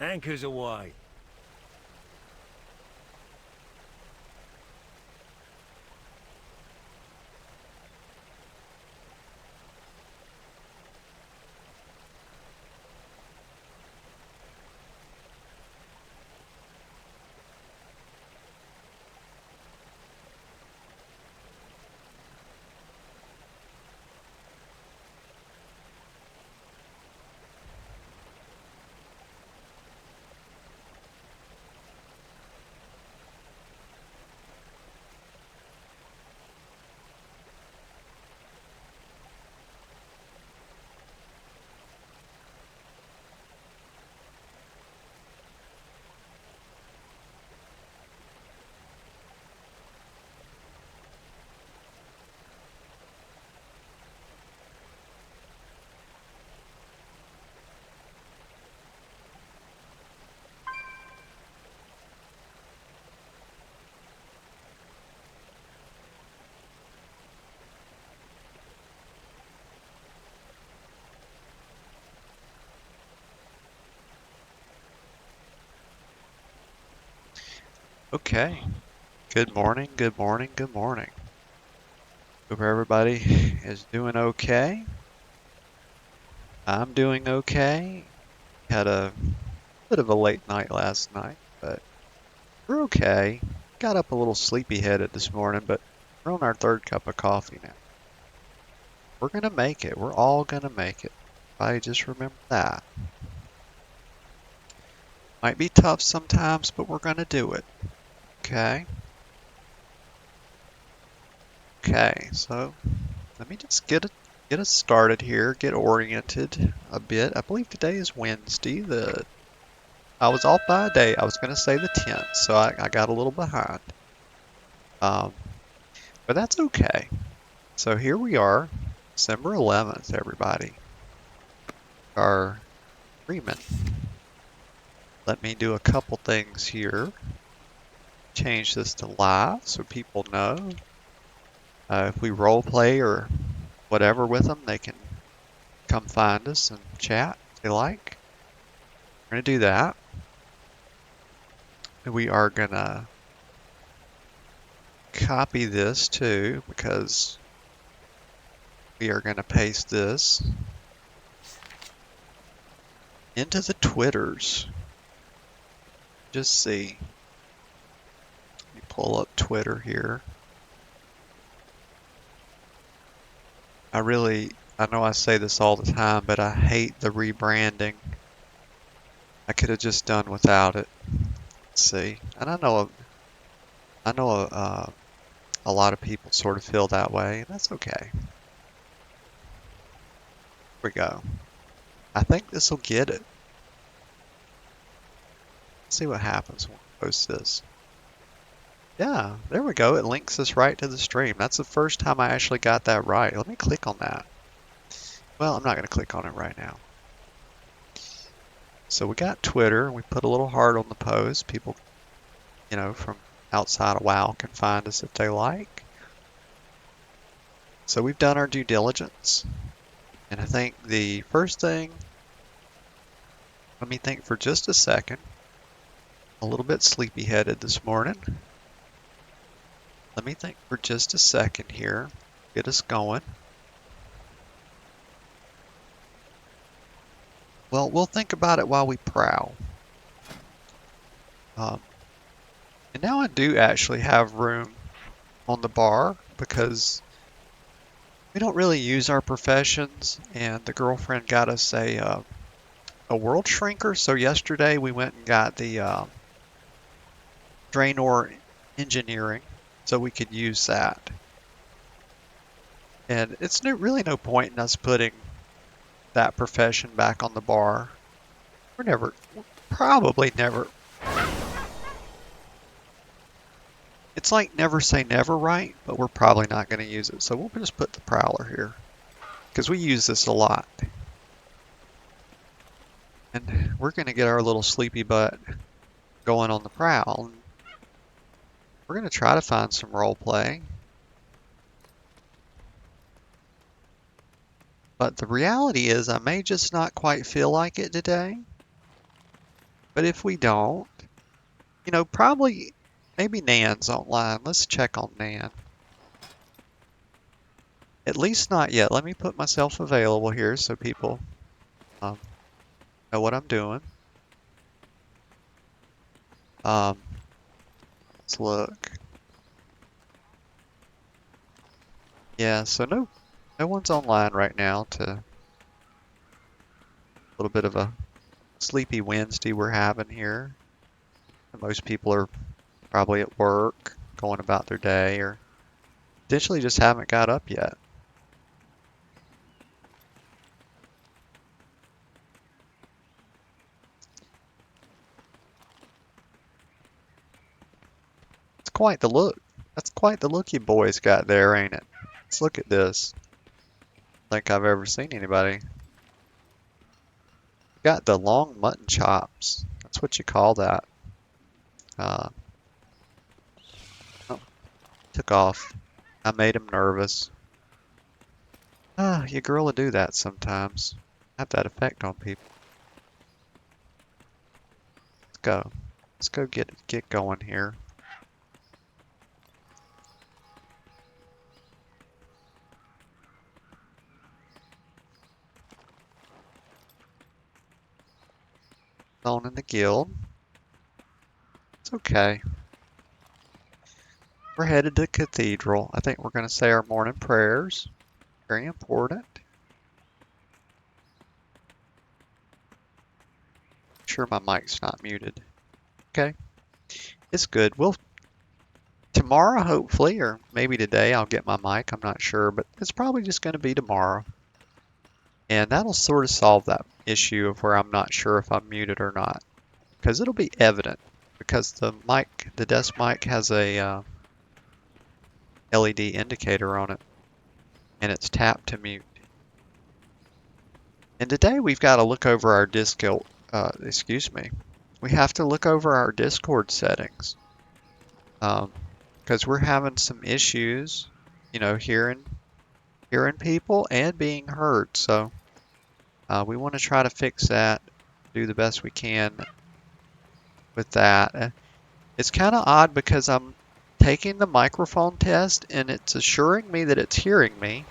Anchors away. Okay. Good morning, good morning, good morning. Hope everybody is doing okay. I'm doing okay. Had a bit of a late night last night, but we're okay. Got up a little sleepy-headed this morning, but we're on our third cup of coffee now. We're gonna make it. We're all gonna make it. I just remember that. Might be tough sometimes, but we're gonna do it. Okay? Okay, so let me just get us started here, get oriented a bit. I believe today is Wednesday. The I was off by a day. I was going to say the 10th, so I got a little behind. Um, but that's okay. So here we are, December 11th, everybody. Our agreement. Let me do a couple things here. Change this to live so people know. If we role play or whatever with them, they can come find us and chat if they like. We're going to do that. We are going to copy this too because we are going to paste this into the Twitters. Just see. Let me pull up Twitter here. I know I say this all the time, but I hate the rebranding. I could have just done without it. Let's see. And I know a lot of people sort of feel that way. That's okay. Here we go. I think this will get it. Let's see what happens when I post this. Yeah, there we go. It links us right to the stream. That's the first time I actually got that right. Let me click on that. Well, I'm not going to click on it right now. So we got Twitter. We put a little heart on the post. People, from outside of WoW can find us if they like. So we've done our due diligence. And I think the first thing, let me think for just a second. A little bit sleepy-headed this morning. Let me think for just a second here. Get us going. Well, we'll think about it while we prowl. And now I do actually have room on the bar because we don't really use our professions, and the girlfriend got us a world shrinker. So yesterday we went and got the Draenor engineering so we could use that. And it's really no point in us putting that profession back on the bar. Probably never. It's like never say never, right? But we're probably not going to use it. So we'll just put the Prowler here because we use this a lot. And we're going to get our little sleepy butt going on the prowl. We're going to try to find some role play. But the reality is I may just not quite feel like it today. But if we don't, probably maybe Nan's online. Let's check on Nan. At least not yet. Let me put myself available here so people um, know what I'm doing. Um, let's look. Yeah, so no one's online right now to a little bit of a sleepy Wednesday we're having here. Most people are probably at work, going about their day, or potentially just haven't got up yet. It's quite the look. That's quite the look you boys got there, ain't it? Let's look at this. I think I've ever seen anybody. Got the long mutton chops. That's what you call that. Uh, oh, took off. I made him nervous. Ah, your girl will do that sometimes. Have that effect on people. Let's go. Let's go get going here. On in the guild. It's okay. We're headed to Cathedral. I think we're going to say our morning prayers. Very important. Sure my mic's not muted. Okay. It's good. Tomorrow, hopefully, or maybe today, I'll get my mic. I'm not sure, but it's probably just going to be tomorrow. And that'll sort of solve that issue of where I'm not sure if I'm muted or not. Because it'll be evident. Because the desk mic has a LED indicator on it. And it's tapped to mute. And today we've got to look over our Discord, excuse me. We have to look over our Discord settings. Because we're having some issues, hearing people and being heard. So we want to try to fix that, do the best we can with that. It's kind of odd because I'm taking the microphone test and it's assuring me that it's hearing me.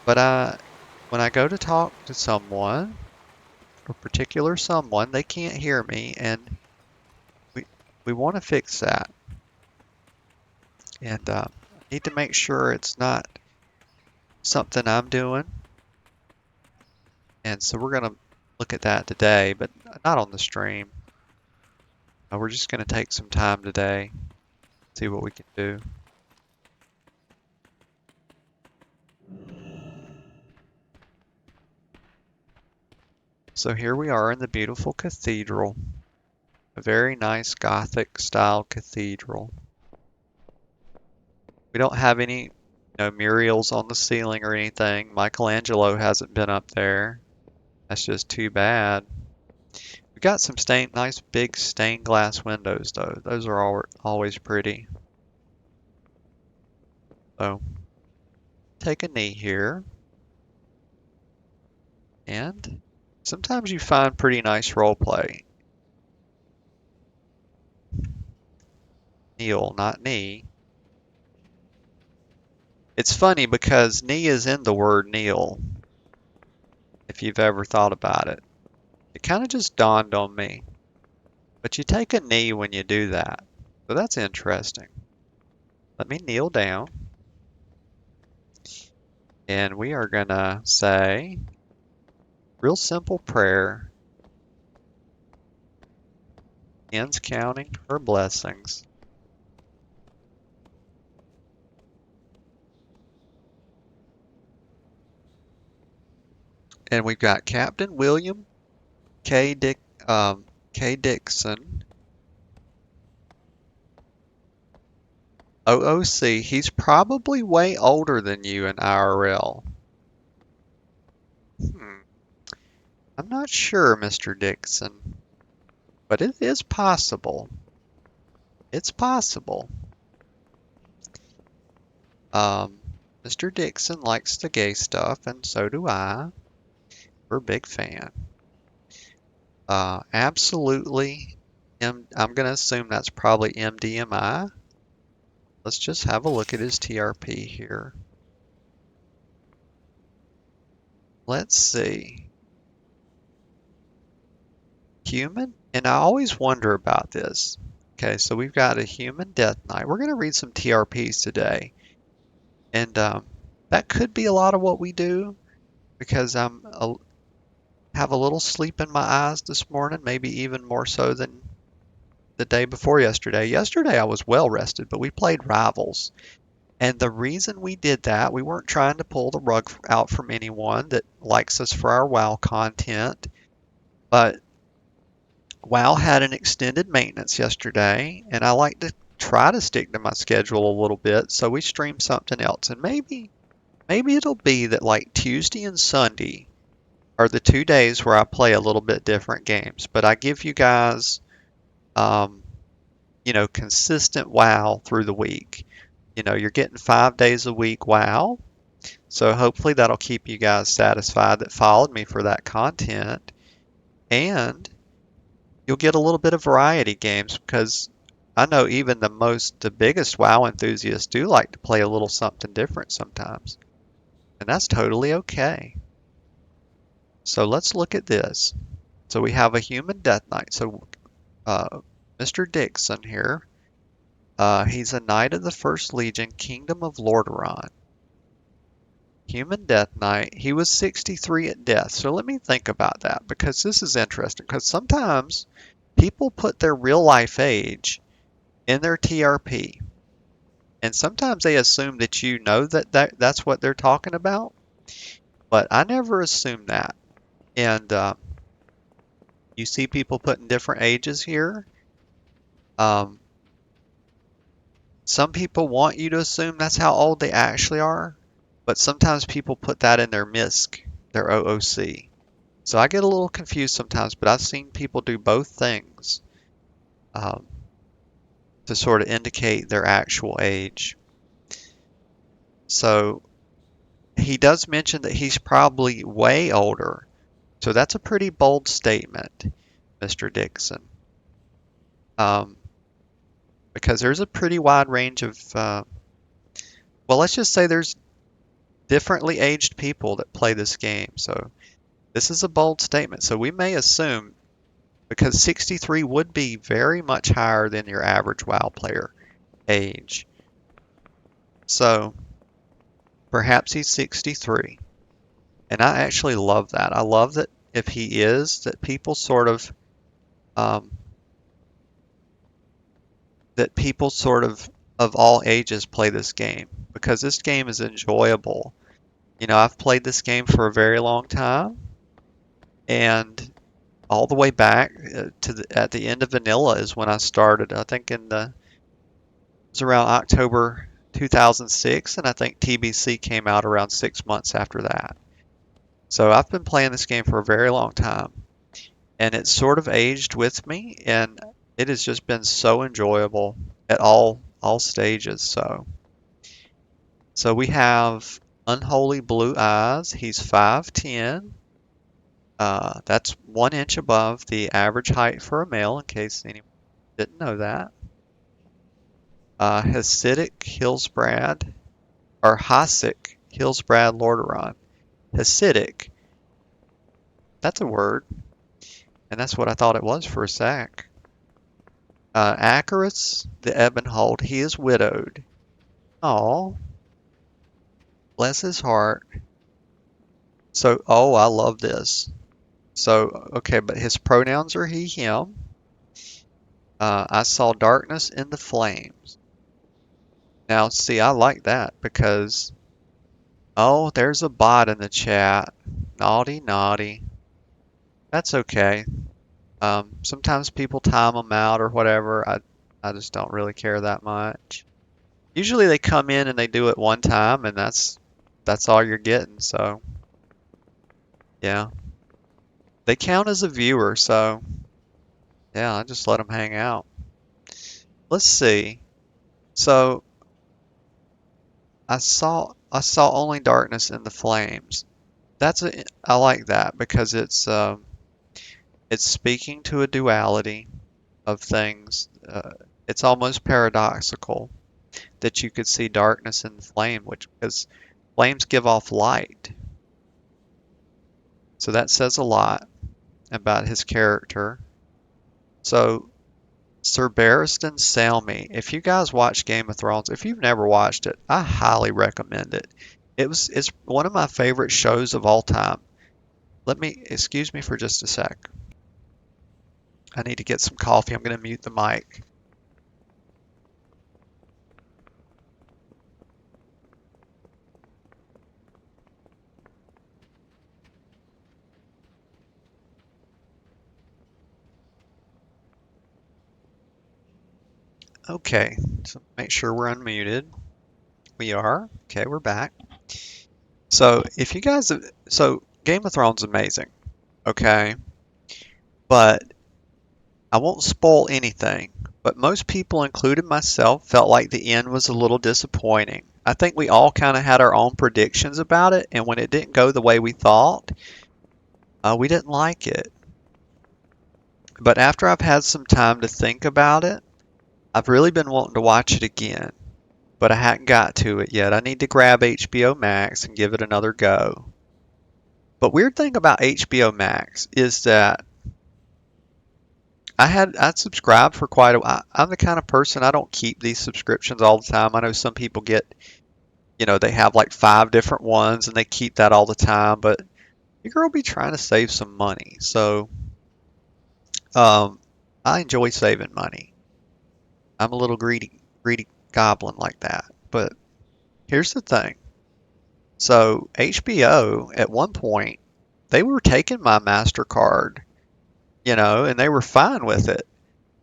But when I go to talk to someone, a particular someone, they can't hear me, and we want to fix that. And I need to make sure it's not something I'm doing. And so we're going to look at that today, but not on the stream. We're just going to take some time today, see what we can do. So here we are in the beautiful cathedral, a very nice Gothic style cathedral. We don't have any murals on the ceiling or anything. Michelangelo hasn't been up there. That's just too bad. We got some nice big stained glass windows though. Those are always pretty. So take a knee here. And sometimes you find pretty nice role play. Kneel, not knee. It's funny because knee is in the word kneel, if you've ever thought about it. It kind of just dawned on me. But you take a knee when you do that. So that's interesting. Let me kneel down. And we are going to say, real simple prayer. Ends counting for blessings. And we've got Captain William K. Dixon, OOC. He's probably way older than you in IRL. I'm not sure, Mr. Dixon, but it is possible. It's possible. Mr. Dixon likes the gay stuff, and so do I. We're a big fan. Absolutely. I'm going to assume that's probably MDMI. Let's just have a look at his TRP here. Let's see. Human? And I always wonder about this. Okay, so we've got a human death knight. We're going to read some TRPs today. And that could be a lot of what we do because have a little sleep in my eyes this morning, maybe even more so than the day before yesterday. Yesterday I was well rested, but we played Rivals. And the reason we did that, we weren't trying to pull the rug out from anyone that likes us for our WoW content, but WoW had an extended maintenance yesterday, and I like to try to stick to my schedule a little bit, so we streamed something else. And maybe it'll be that like Tuesday and Sunday are the 2 days where I play a little bit different games, but I give you guys um, consistent WoW through the week. You're getting 5 days a week WoW, so hopefully that'll keep you guys satisfied that followed me for that content. And you'll get a little bit of variety games because I know even the biggest WoW enthusiasts do like to play a little something different sometimes. And that's totally okay. So let's look at this. So we have a human death knight. So Mr. Dixon here, he's a knight of the First Legion, Kingdom of Lordaeron. Human Death Knight. He was 63 at death. So let me think about that because this is interesting. Because sometimes people put their real life age in their TRP, and sometimes they assume that you know that's what they're talking about. But I never assumed that. And you see people putting different ages here. Um, some people want you to assume that's how old they actually are, but sometimes people put that in their MISC, their OOC. So I get a little confused sometimes, but I've seen people do both things um, to sort of indicate their actual age. So he does mention that he's probably way older. So that's a pretty bold statement, Mr. Dixon, um, because there's a pretty wide range of, well, let's just say there's differently aged people that play this game. So this is a bold statement. So we may assume, because 63 would be very much higher than your average WoW player age. So perhaps he's 63. And I actually love that. I love that if he is, that people um, of all ages play this game because this game is enjoyable. I've played this game for a very long time, and all the way back at the end of vanilla is when I started. I think it was around October 2006, and I think TBC came out around 6 months after that. So I've been playing this game for a very long time, and it's sort of aged with me, and it has just been so enjoyable at all stages. So we have Unholy Blue Eyes. He's 5'10". That's 1 inch above the average height for a male, in case anyone didn't know that. Hasidic Hillsbrad, or Hasic Hillsbrad Lordaeron. Hasidic, that's a word, and that's what I thought it was for a sec. Acarus the Ebonhold, he is widowed. Oh, bless his heart. So, oh, I love this. So, okay, but his pronouns are he, him. I saw darkness in the flames. Now, see, I like that because, oh, there's a bot in the chat. Naughty, naughty. That's okay. Sometimes people time them out or whatever. I just don't really care that much. Usually they come in and they do it one time, and that's all you're getting. So, yeah, they count as a viewer. So, yeah, I just let them hang out. Let's see. So I saw only darkness in the flames. I like that because It's speaking to a duality of things. It's almost paradoxical that you could see darkness in the flame, which because flames give off light. So that says a lot about his character. So Sir Barristan Selmy, if you guys watch Game of Thrones, if you've never watched it, I highly recommend it. It's one of my favorite shows of all time. Excuse me for just a sec. I need to get some coffee. I'm going to mute the mic. Okay, so make sure we're unmuted. We are. Okay, we're back. So if you guys, so Game of Thrones is amazing. Okay, but I won't spoil anything. But most people, including myself, felt like the end was a little disappointing. I think we all kind of had our own predictions about it, and when it didn't go the way we thought, we didn't like it. But after I've had some time to think about it, I've really been wanting to watch it again, but I hadn't got to it yet. I need to grab HBO Max and give it another go. But weird thing about HBO Max is that I'd subscribed for quite a while. I'm the kind of person I don't keep these subscriptions all the time. I know some people get, they have like 5 different ones and they keep that all the time, but your girl be trying to save some money. So, um, I enjoy saving money. I'm a little greedy goblin like that. But here's the thing. So HBO at one point they were taking my MasterCard, and they were fine with it.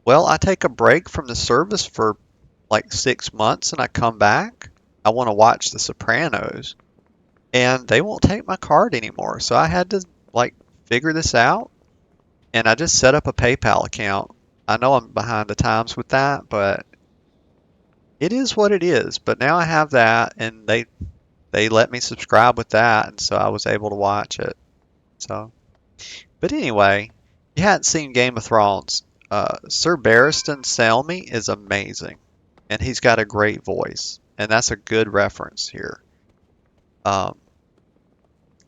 Well, I take a break from the service for like 6 months and I come back. I want to watch The Sopranos and they won't take my card anymore. So I had to like figure this out and I just set up a PayPal account. I know I'm behind the times with that, but it is what it is. But now I have that and they let me subscribe with that and so I was able to watch it. So, but anyway, if you hadn't seen Game of Thrones, Sir Barristan Selmy is amazing, and he's got a great voice, and that's a good reference here. Um,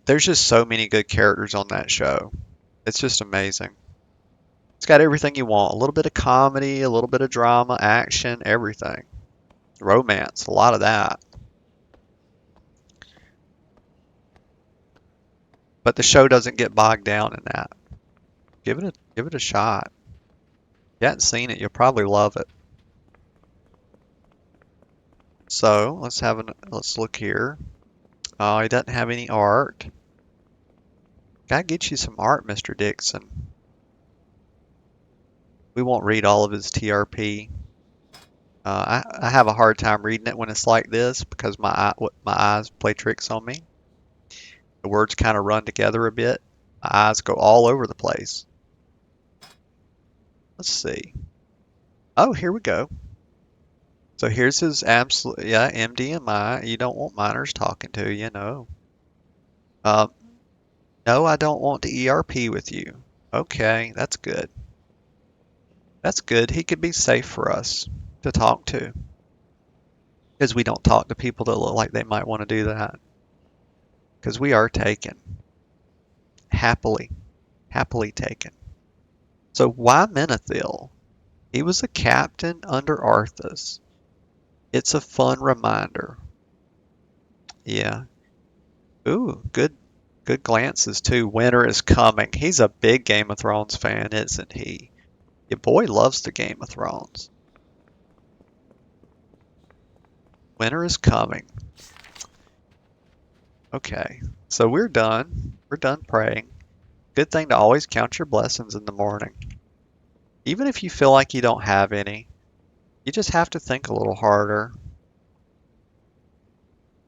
there's just so many good characters on that show. It's just amazing. It's got everything you want. A little bit of comedy, a little bit of drama, action, everything. Romance, a lot of that. But the show doesn't get bogged down in that. Give it a shot. If you haven't seen it, you'll probably love it. So let's look here. Oh, he doesn't have any art. Gotta get you some art, Mr. Dixon. We won't read all of his TRP. I have a hard time reading it when it's like this because my eyes play tricks on me. The words kind of run together a bit. My eyes go all over the place. Let's see. Oh, here we go. So here's his absolute, yeah, MDMI. You don't want minors talking to you, no. Uh, no, I don't want to ERP with you. Okay, that's good. That's good. He could be safe for us to talk to because we don't talk to people that look like they might want to do that because we are taken happily, happily taken. So why Menethil? He was a captain under Arthas. It's a fun reminder. Yeah. Ooh, good glances too. Winter is coming. He's a big Game of Thrones fan, isn't he? Your boy loves the Game of Thrones. Winter is coming. Okay, so we're done. We're done praying. Good thing to always count your blessings in the morning. Even if you feel like you don't have any, you just have to think a little harder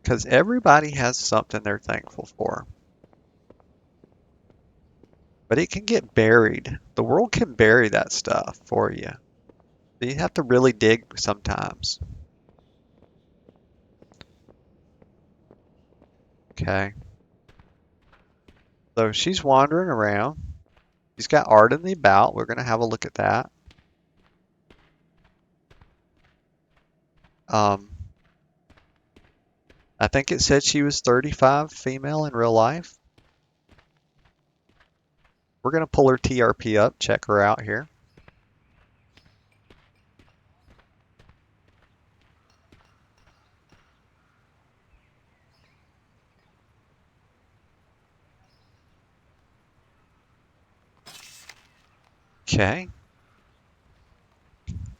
because everybody has something they're thankful for. But it can get buried. The world can bury that stuff for you. So you have to really dig sometimes. Okay. So she's wandering around. She's got art in the about. We're going to have a look at that. Um, I think it said she was 35, female in real life. We're going to pull her TRP up, check her out here. Okay.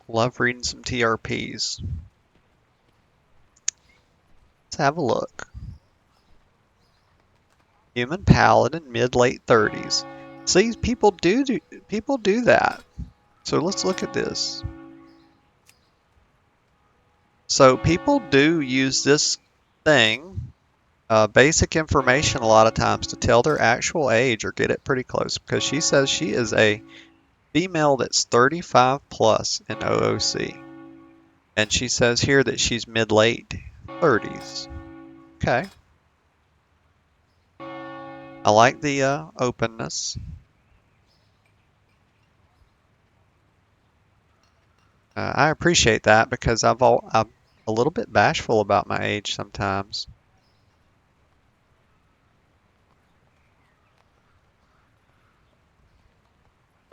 Love reading some TRPs. Let's have a look. Human paladin, mid-late 30s. See, people do that. So let's look at this. So people do use this thing, basic information a lot of times to tell their actual age or get it pretty close because she says she is a female that's 35 plus in OOC. And she says here that she's mid-late 30s. Okay. I like the openness. I appreciate that because I'm a little bit bashful about my age sometimes.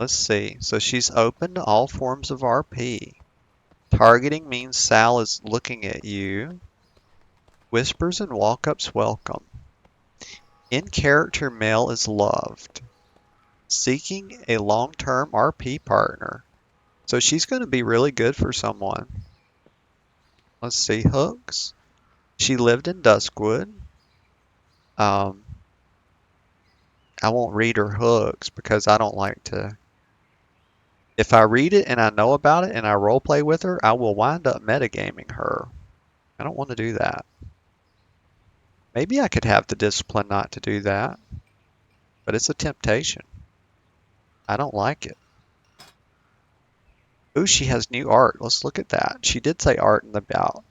Let's see. So she's open to all forms of RP. Targeting means Sal is looking at you. Whispers and walk-ups welcome. In character, male is loved. Seeking a long-term RP partner. So she's going to be really good for someone. Let's see. Hooks. She lived in Duskwood. Um, I won't read her hooks because I don't like to. If I read it and I know about it and I roleplay with her, I will wind up metagaming her. I don't want to do that. Maybe I could have the discipline not to do that, but it's a temptation. I don't like it. Ooh, she has new art. Let's look at that. She did say art in the about.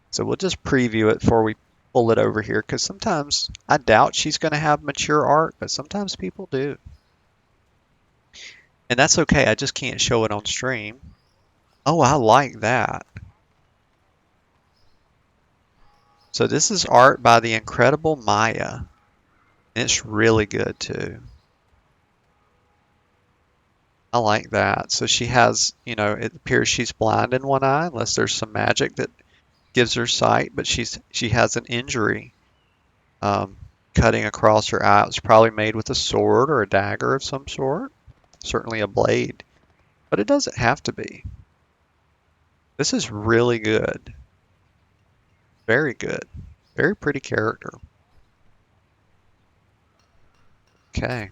So we'll just preview it before we pull it over here because sometimes I doubt she's going to have mature art, but sometimes people do. And that's okay. I just can't show it on stream. Oh, I like that. So this is art by the incredible Maya. And it's really good too. I like that. So she has, it appears she's blind in one eye unless there's some magic that gives her sight, but she has an injury cutting across her eye. It was probably made with a sword or a dagger of some sort, certainly a blade, but it doesn't have to be. This is really good. Very good. Very pretty character. Okay.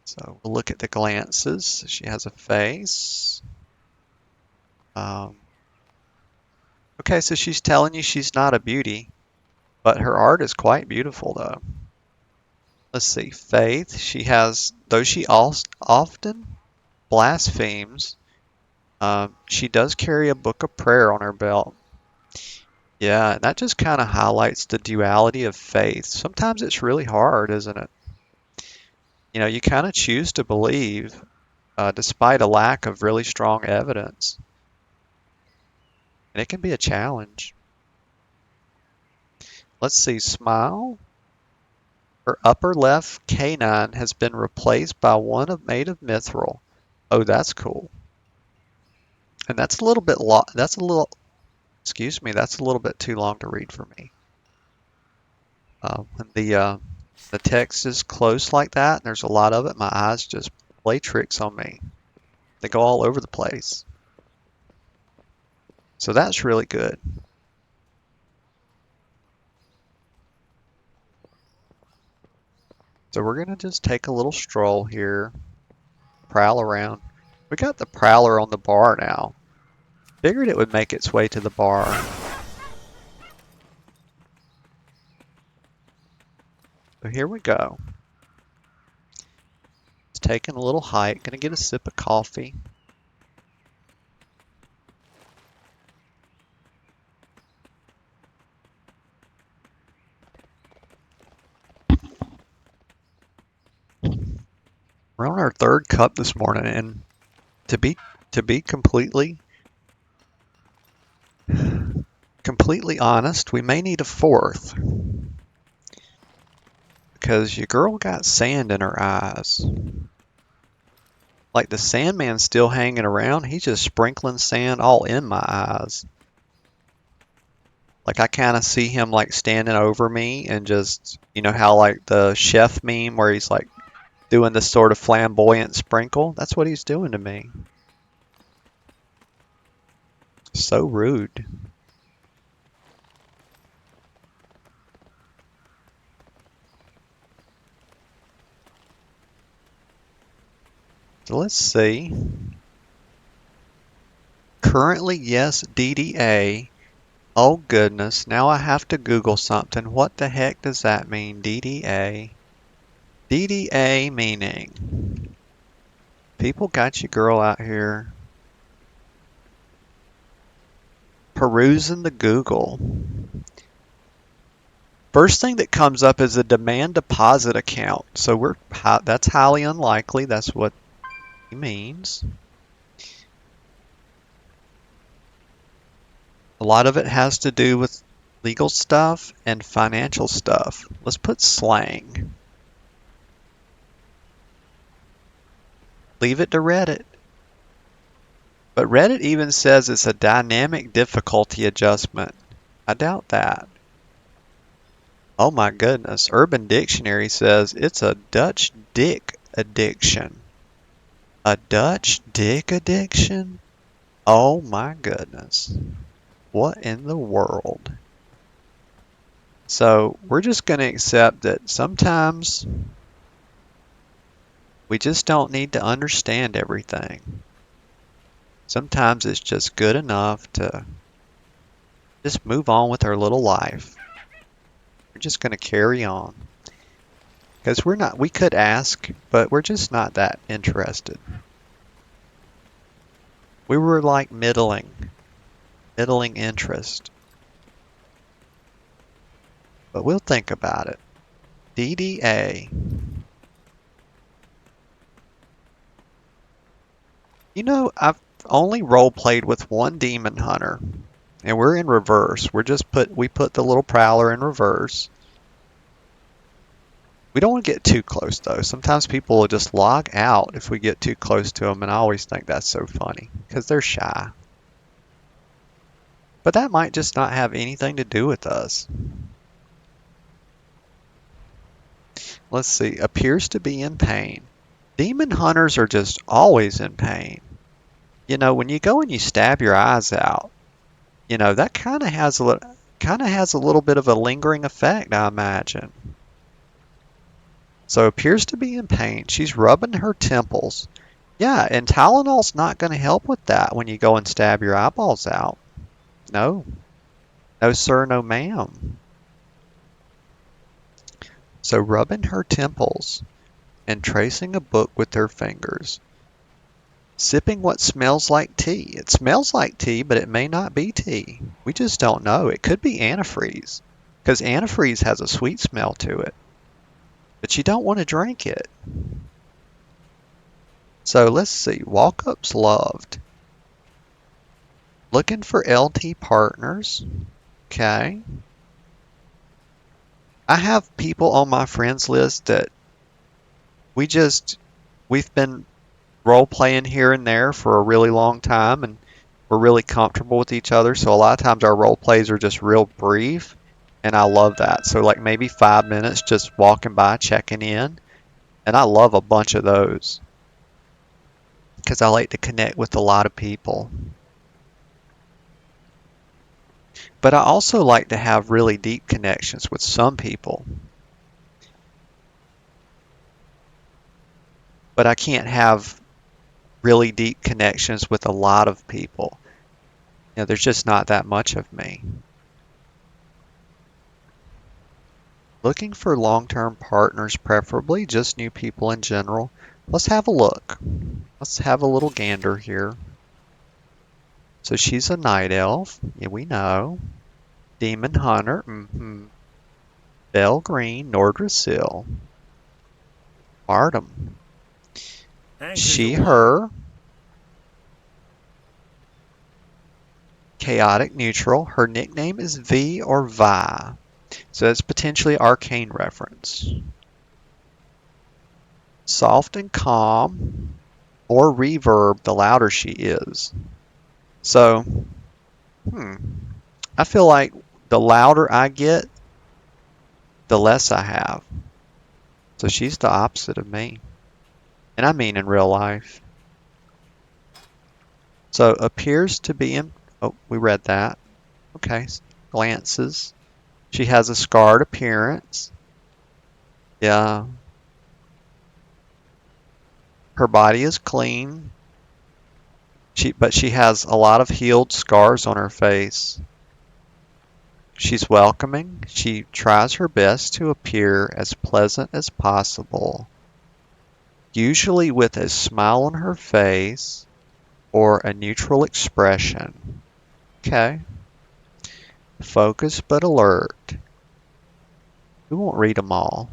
So we'll look at the glances. She has a face. Okay, so she's telling you she's not a beauty, but her art is quite beautiful though. Let's see, faith. She has, though she often blasphemes, she does carry a book of prayer on her belt. Yeah, and that just kind of highlights the duality of faith. Sometimes it's really hard, isn't it? You kind of choose to believe despite a lack of really strong evidence. And it can be a challenge. Let's see, smile. Her upper left canine has been replaced by one made of mithril. Oh, that's cool. And that's a little bit excuse me, that's a little bit too long to read for me. When the text is close like that, and there's a lot of it, my eyes just play tricks on me. They go all over the place. So that's really good. So we're gonna just take a little stroll here, prowl around. We got the prowler on the bar now. Figured it would make its way to the bar. So here we go. It's taking a little hike. Gonna get a sip of coffee. We're on our third cup this morning, and to be to be completely honest, we may need a fourth because your girl got sand in her eyes. Like the Sandman's still hanging around, he's just sprinkling sand all in my eyes. Like I kind of see him like standing over me and just, you know how like the chef meme where he's like doing this sort of flamboyant sprinkle? That's what he's doing to me. So rude. So let's see. Currently, yes, DDA. Oh goodness, now I have to Google something. What the heck does that mean, DDA? DDA meaning people got your girl out here perusing the Google. First thing that comes up is a demand deposit account. So that's highly unlikely. That's what he means. A lot of it has to do with legal stuff and financial stuff. Let's put slang. Leave it to Reddit. But Reddit even says it's a dynamic difficulty adjustment. I doubt that. Oh my goodness. Urban Dictionary says it's a Dutch Dic Addiction. A Dutch Dic Addiction? Oh my goodness. What in the world? So we're just going to accept that sometimes we just don't need to understand everything. Sometimes it's just good enough to just move on with our little life. We're just going to carry on. Because we could ask, but we're just not that interested. We were like middling interest. But we'll think about it. DDA. You know, I've only role played with one demon hunter, and we're in reverse. We put the little prowler in reverse. We don't want to get too close though. Sometimes people will just log out if we get too close to them, and I always think that's so funny because they're shy. But that might just not have anything to do with us. Let's see. Appears to be in pain. Demon hunters are just always in pain. You know, when you go and you stab your eyes out, you know, that kind of has a little bit of a lingering effect, I imagine. So appears to be in pain. She's rubbing her temples. Yeah, and Tylenol's not going to help with that when you go and stab your eyeballs out. No. No, sir, no, ma'am. So rubbing her temples and tracing a book with her fingers. Sipping what smells like tea. It smells like tea, but it may not be tea. We just don't know. It could be antifreeze, because antifreeze has a sweet smell to it. But you don't want to drink it. So let's see. Walk-ups loved. Looking for LT partners. Okay. I have people on my friends list that we've been role playing here and there for a really long time, and we're really comfortable with each other. So a lot of times our role plays are just real brief, and I love that. So like maybe 5 minutes just walking by, checking in, and I love a bunch of those because I like to connect with a lot of people. But I also like to have really deep connections with some people. But I can't have really deep connections with a lot of people. You know, there's just not that much of me. Looking for long-term partners, preferably just new people in general. Let's have a look. Let's have a little gander here. So she's a night elf. Yeah, we know. Demon hunter. Bell Green, Nordrasil. Martum. Anchors She, aweigh. her, chaotic, neutral. Her nickname is V or Vi. So that's potentially arcane reference. Soft and calm, more reverb the louder she is. So, hmm, I feel like the louder I get, the less I have. So she's the opposite of me. And I mean in real life. So appears to be in, oh, we read that. Okay, glances. She has a scarred appearance. Yeah, her body is clean. But she has a lot of healed scars on her face. She's welcoming. She tries her best to appear as pleasant as possible, usually with a smile on her face or a neutral expression. Okay. Focused but alert. We won't read them all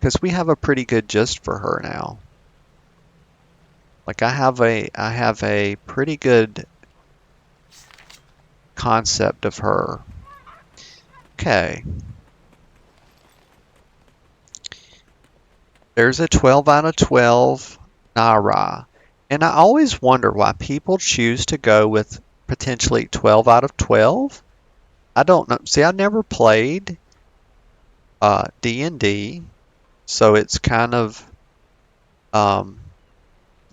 because we have a pretty good gist for her now. Like I have a pretty good concept of her. Okay. There's a 12 out of 12 Naira. And I always wonder why people choose to go with potentially 12 out of 12. I don't know. See, I never played D&D, so it's kind of um,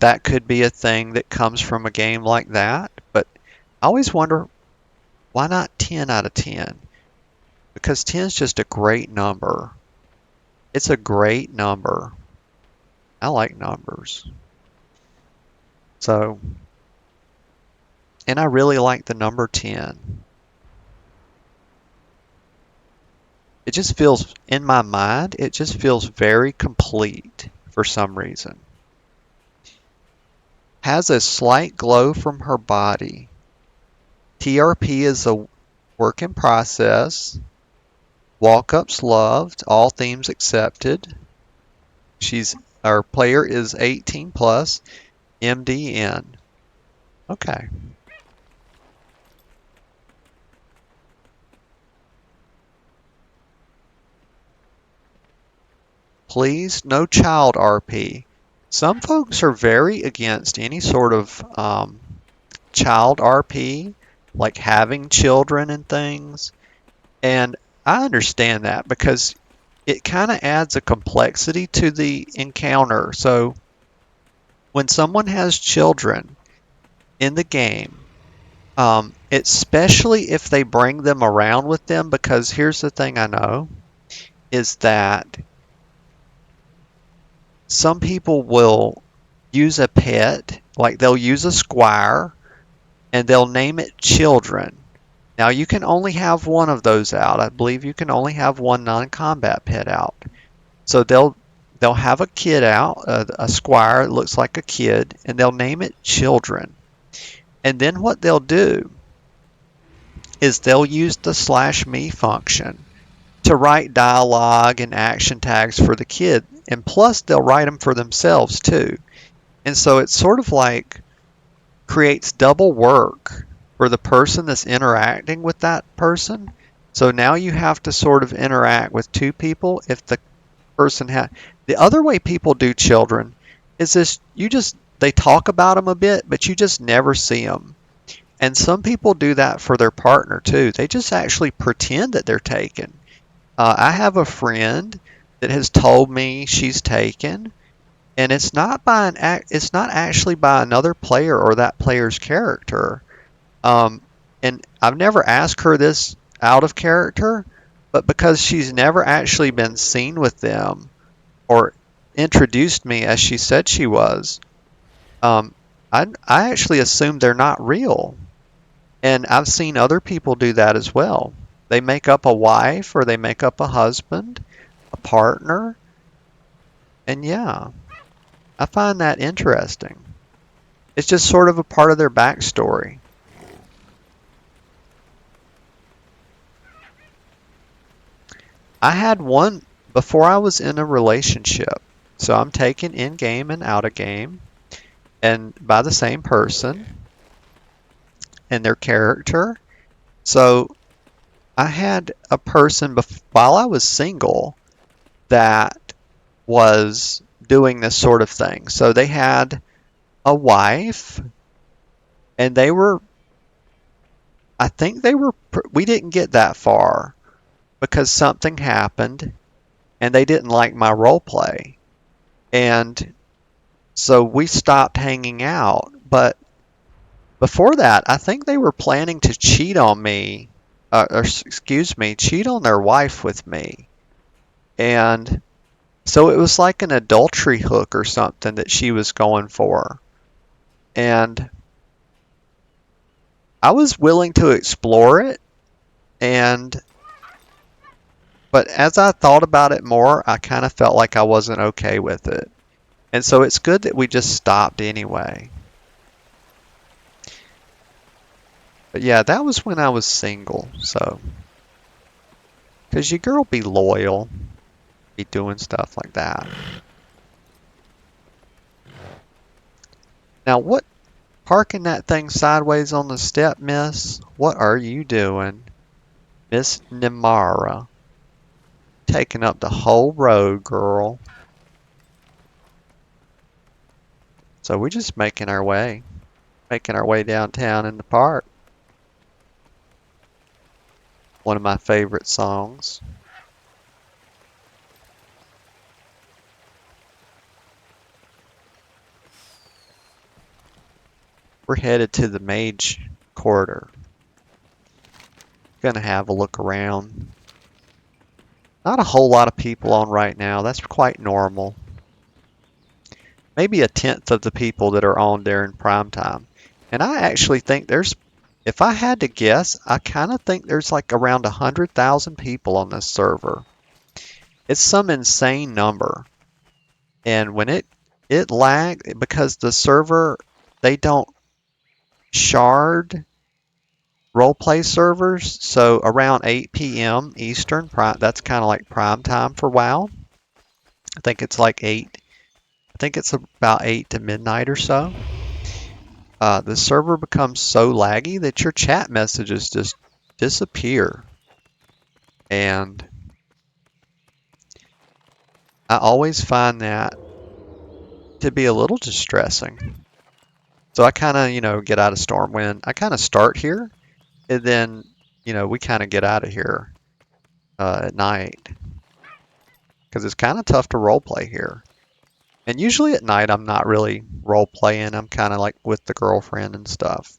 that could be a thing that comes from a game like that. But I always wonder why not 10 out of 10? Because 10 is just a great number. It's a great number. I like numbers. So, and I really like the number 10. It just feels, in my mind, it just feels very complete for some reason. Has a slight glow from her body. TRP is a work in process. Walk-ups loved. All themes accepted. She's Our player is 18 plus. MDN. Okay. Please, no child RP. Some folks are very against any sort of child RP, like having children and things. And I understand that because it kind of adds a complexity to the encounter. So when someone has children in the game, especially if they bring them around with them, because here's the thing I know is that some people will use a pet, like they'll use a squire and they'll name it children. Now you can only have one of those out. I believe you can only have one non-combat pet out. So they'll have a kid out, a squire that looks like a kid, and they'll name it children. And then what they'll do is they'll use the slash me function to write dialogue and action tags for the kid. And plus they'll write them for themselves too. And so it's sort of like creates double work for the person that's interacting with that person. So now you have to sort of interact with two people if the person has. The other way people do children is this: they talk about them a bit, but you just never see them. And some people do that for their partner too. They just actually pretend that they're taken. I have a friend that has told me she's taken, and it's not actually by another player or that player's character. Um, and I've never asked her this out of character, but because she's never actually been seen with them or introduced me as she said she was, um, I actually assume they're not real. And I've seen other people do that as well. They make up a wife or they make up a husband, a partner, and yeah, I find that interesting. It's just sort of a part of their backstory. I had one before I was in a relationship. So I'm taken in game and out of game, and by the same person and their character. So I had a person while I was single that was doing this sort of thing. So they had a wife, and I think we didn't get that far because something happened and they didn't like my role play. And so we stopped hanging out. But before that, I think they were planning to cheat on me, excuse me, cheat on their wife with me. And so it was like an adultery hook or something that she was going for. And I was willing to explore it, and but as I thought about it more, I kind of felt like I wasn't okay with it. And so it's good that we just stopped anyway. But yeah, that was when I was single. So, because your girl be loyal, be doing stuff like that. Now, what parking that thing sideways on the step, miss? What are you doing? Miss Nimara. Taking up the whole road, girl. So we're just making our way downtown in the park. One of my favorite songs. We're headed to the Mage Corridor. Gonna have a look around. Not a whole lot of people on right now. That's quite normal. Maybe a tenth of the people that are on during prime time. And I actually think if I had to guess, I kind of think there's like around 100,000 people on this server. It's some insane number. And when it lagged because the server, they don't shard roleplay servers. So around 8 p.m. Eastern, that's kind of like prime time for WoW. I think it's like 8. I think it's about 8 to midnight or so. The server becomes so laggy that your chat messages just disappear. And I always find that to be a little distressing. So I kind of, get out of Stormwind. I kind of start here, and then, we kind of get out of here at night. Because it's kind of tough to roleplay here. And usually at night, I'm not really role playing. I'm kind of like with the girlfriend and stuff.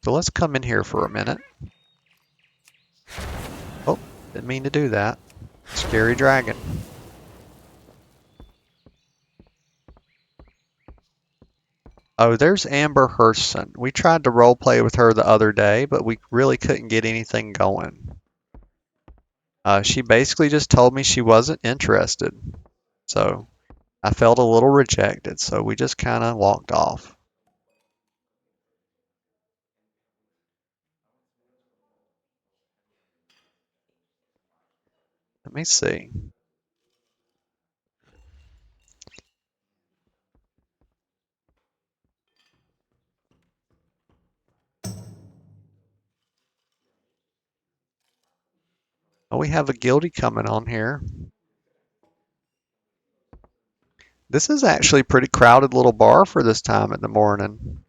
So let's come in here for a minute. Oh, didn't mean to do that. Scary dragon. Oh, there's Amber Hurston. We tried to role play with her the other day, but we really couldn't get anything going. She basically just told me she wasn't interested. So I felt a little rejected, so we just kind of walked off. Let me see. Oh, we have a guilty coming on here. This is actually a pretty crowded little bar for this time in the morning.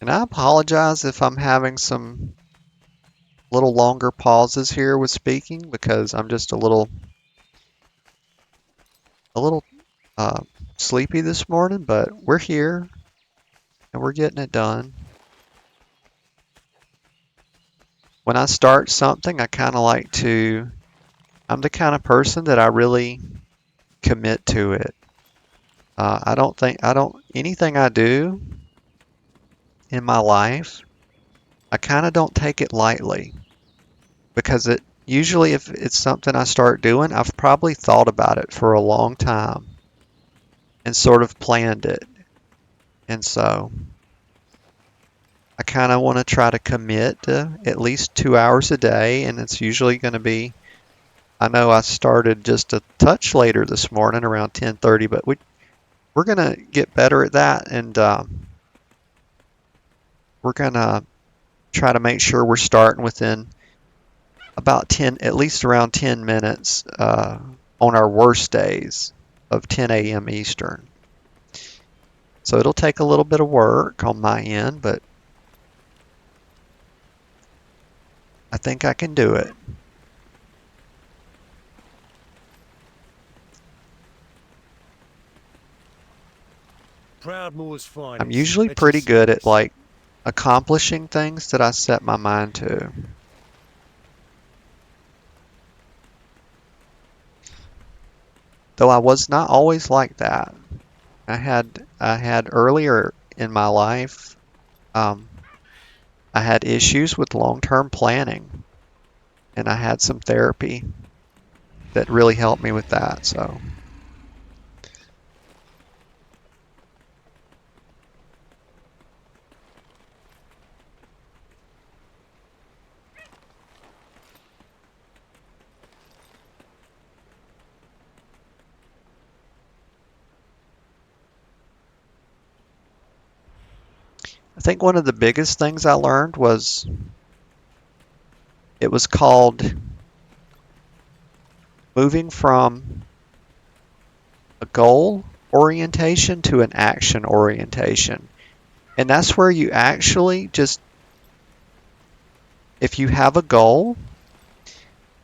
And I apologize if I'm having some little longer pauses here with speaking because I'm just a little uh, sleepy this morning, but we're here and we're getting it done. When I start something, I'm the kind of person that I really commit to it. Anything I do in my life, I kind of don't take it lightly because usually if it's something I start doing, I've probably thought about it for a long time and sort of planned it. And so I kind of want to try to commit to at least 2 hours a day, and it's usually going to be. I know I started just a touch later this morning, around 10:30, but we're going to get better at that, and we're going to try to make sure we're starting within about 10, at least around 10 minutes on our worst days of 10 a.m. Eastern. So it'll take a little bit of work on my end, but I think I can do it. Proudmoore's I'm finest, usually at your pretty good at service. like accomplishing things that I set my mind to. Though I was not always like that. I had earlier in my life, um, I had issues with long-term planning, and I had some therapy that really helped me with that. So I think one of the biggest things I learned was it was called moving from a goal orientation to an action orientation. And that's where you actually just, if you have a goal,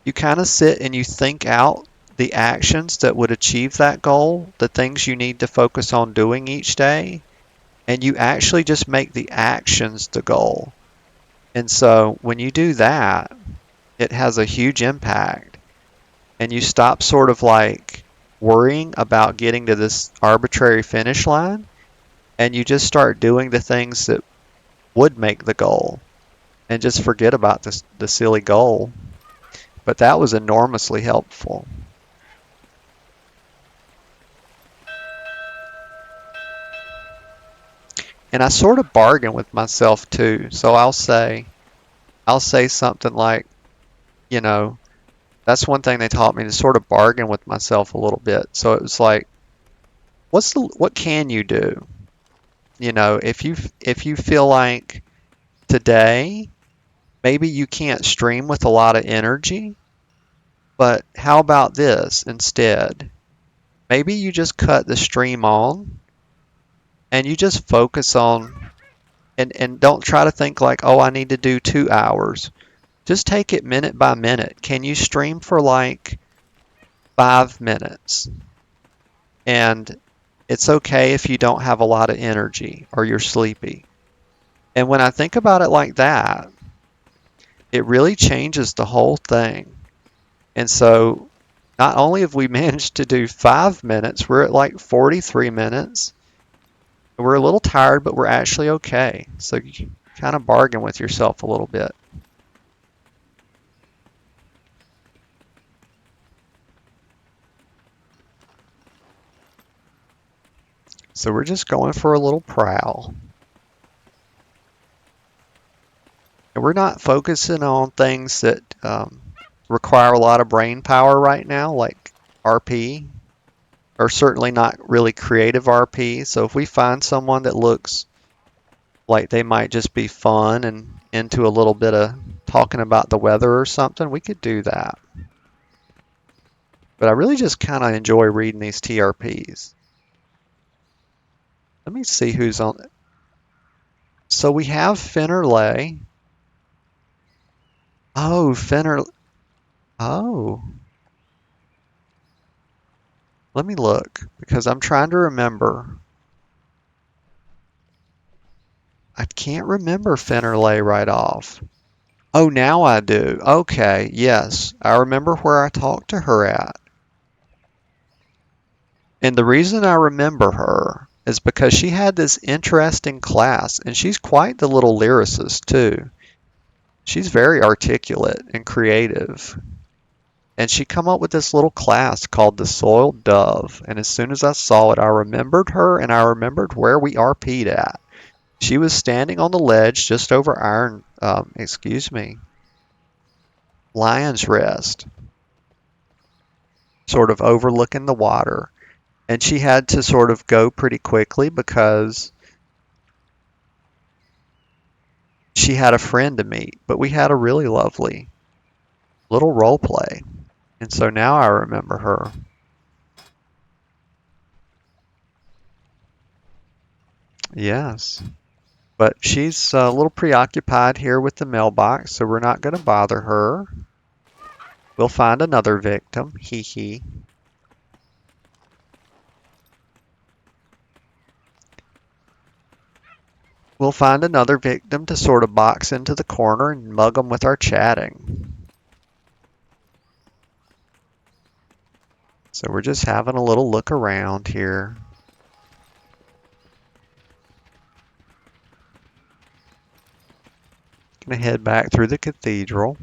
you kind of sit and you think out the actions that would achieve that goal, the things you need to focus on doing each day, and you actually just make the actions the goal. And so when you do that, it has a huge impact, and you stop sort of like worrying about getting to this arbitrary finish line, and you just start doing the things that would make the goal and just forget about the silly goal. But that was enormously helpful. And I sort of bargain with myself too. So I'll say something like, you know, that's one thing they taught me, to sort of bargain with myself a little bit. So it was like, what can you do? If you feel like today maybe you can't stream with a lot of energy, but how about this instead? Maybe you just cut the stream on and you just focus on, and don't try to think like, oh, I need to do 2 hours. Just take it minute by minute. Can you stream for like 5 minutes? And it's okay if you don't have a lot of energy or you're sleepy. And when I think about it like that, it really changes the whole thing. And so not only have we managed to do 5 minutes, we're at like 43 minutes. We're a little tired, but we're actually okay. So you kind of bargain with yourself a little bit. So we're just going for a little prowl. And we're not focusing on things that require a lot of brain power right now, like RP, or certainly not really creative RP. So if we find someone that looks like they might just be fun and into a little bit of talking about the weather or something, we could do that. But I really just kind of enjoy reading these TRPs. Let me see who's on. So we have Finnerlay. Oh, Finner. Oh, let me look because I'm trying to remember. I can't remember Finnerlay right off. Oh, now I do. Okay, yes. I remember where I talked to her at. And the reason I remember her is because she had this interesting class, and she's quite the little lyricist too. She's very articulate and creative. And she come up with this little class called the Soiled Dove. And as soon as I saw it, I remembered her and I remembered where we RP'd at. She was standing on the ledge just over Lion's Rest, sort of overlooking the water. And she had to sort of go pretty quickly because she had a friend to meet. But we had a really lovely little role play. And so now I remember her. Yes. But she's a little preoccupied here with the mailbox, so we're not going to bother her. We'll find another victim. Hee hee. We'll find another victim to sort of box into the corner and mug them with our chatting. So we're just having a little look around here. Gonna head back through the cathedral.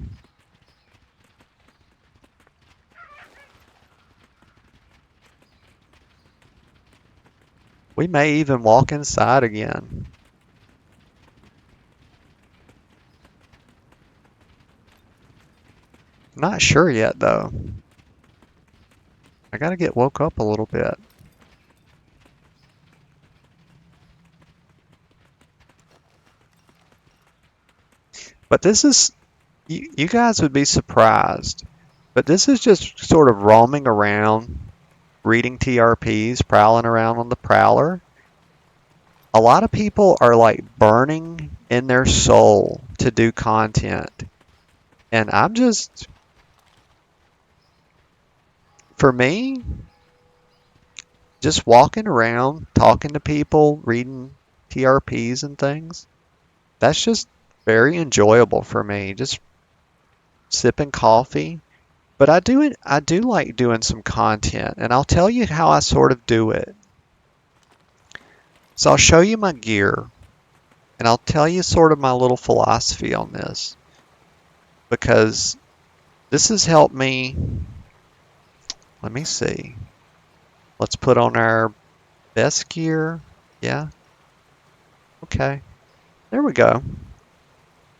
We may even walk inside again. Not sure yet though. I gotta get woke up a little bit. But this is, you guys would be surprised. But this is just sort of roaming around, reading TRPs, prowling around on the prowler. A lot of people are like burning in their soul to do content. And I'm just, for me, just walking around, talking to people, reading TRPs and things, that's just very enjoyable for me. Just sipping coffee. But I do like doing some content, and I'll tell you how I sort of do it. So I'll show you my gear, and I'll tell you sort of my little philosophy on this, because this has helped me. Let me see. Let's put on our best gear. Yeah. Okay. There we go.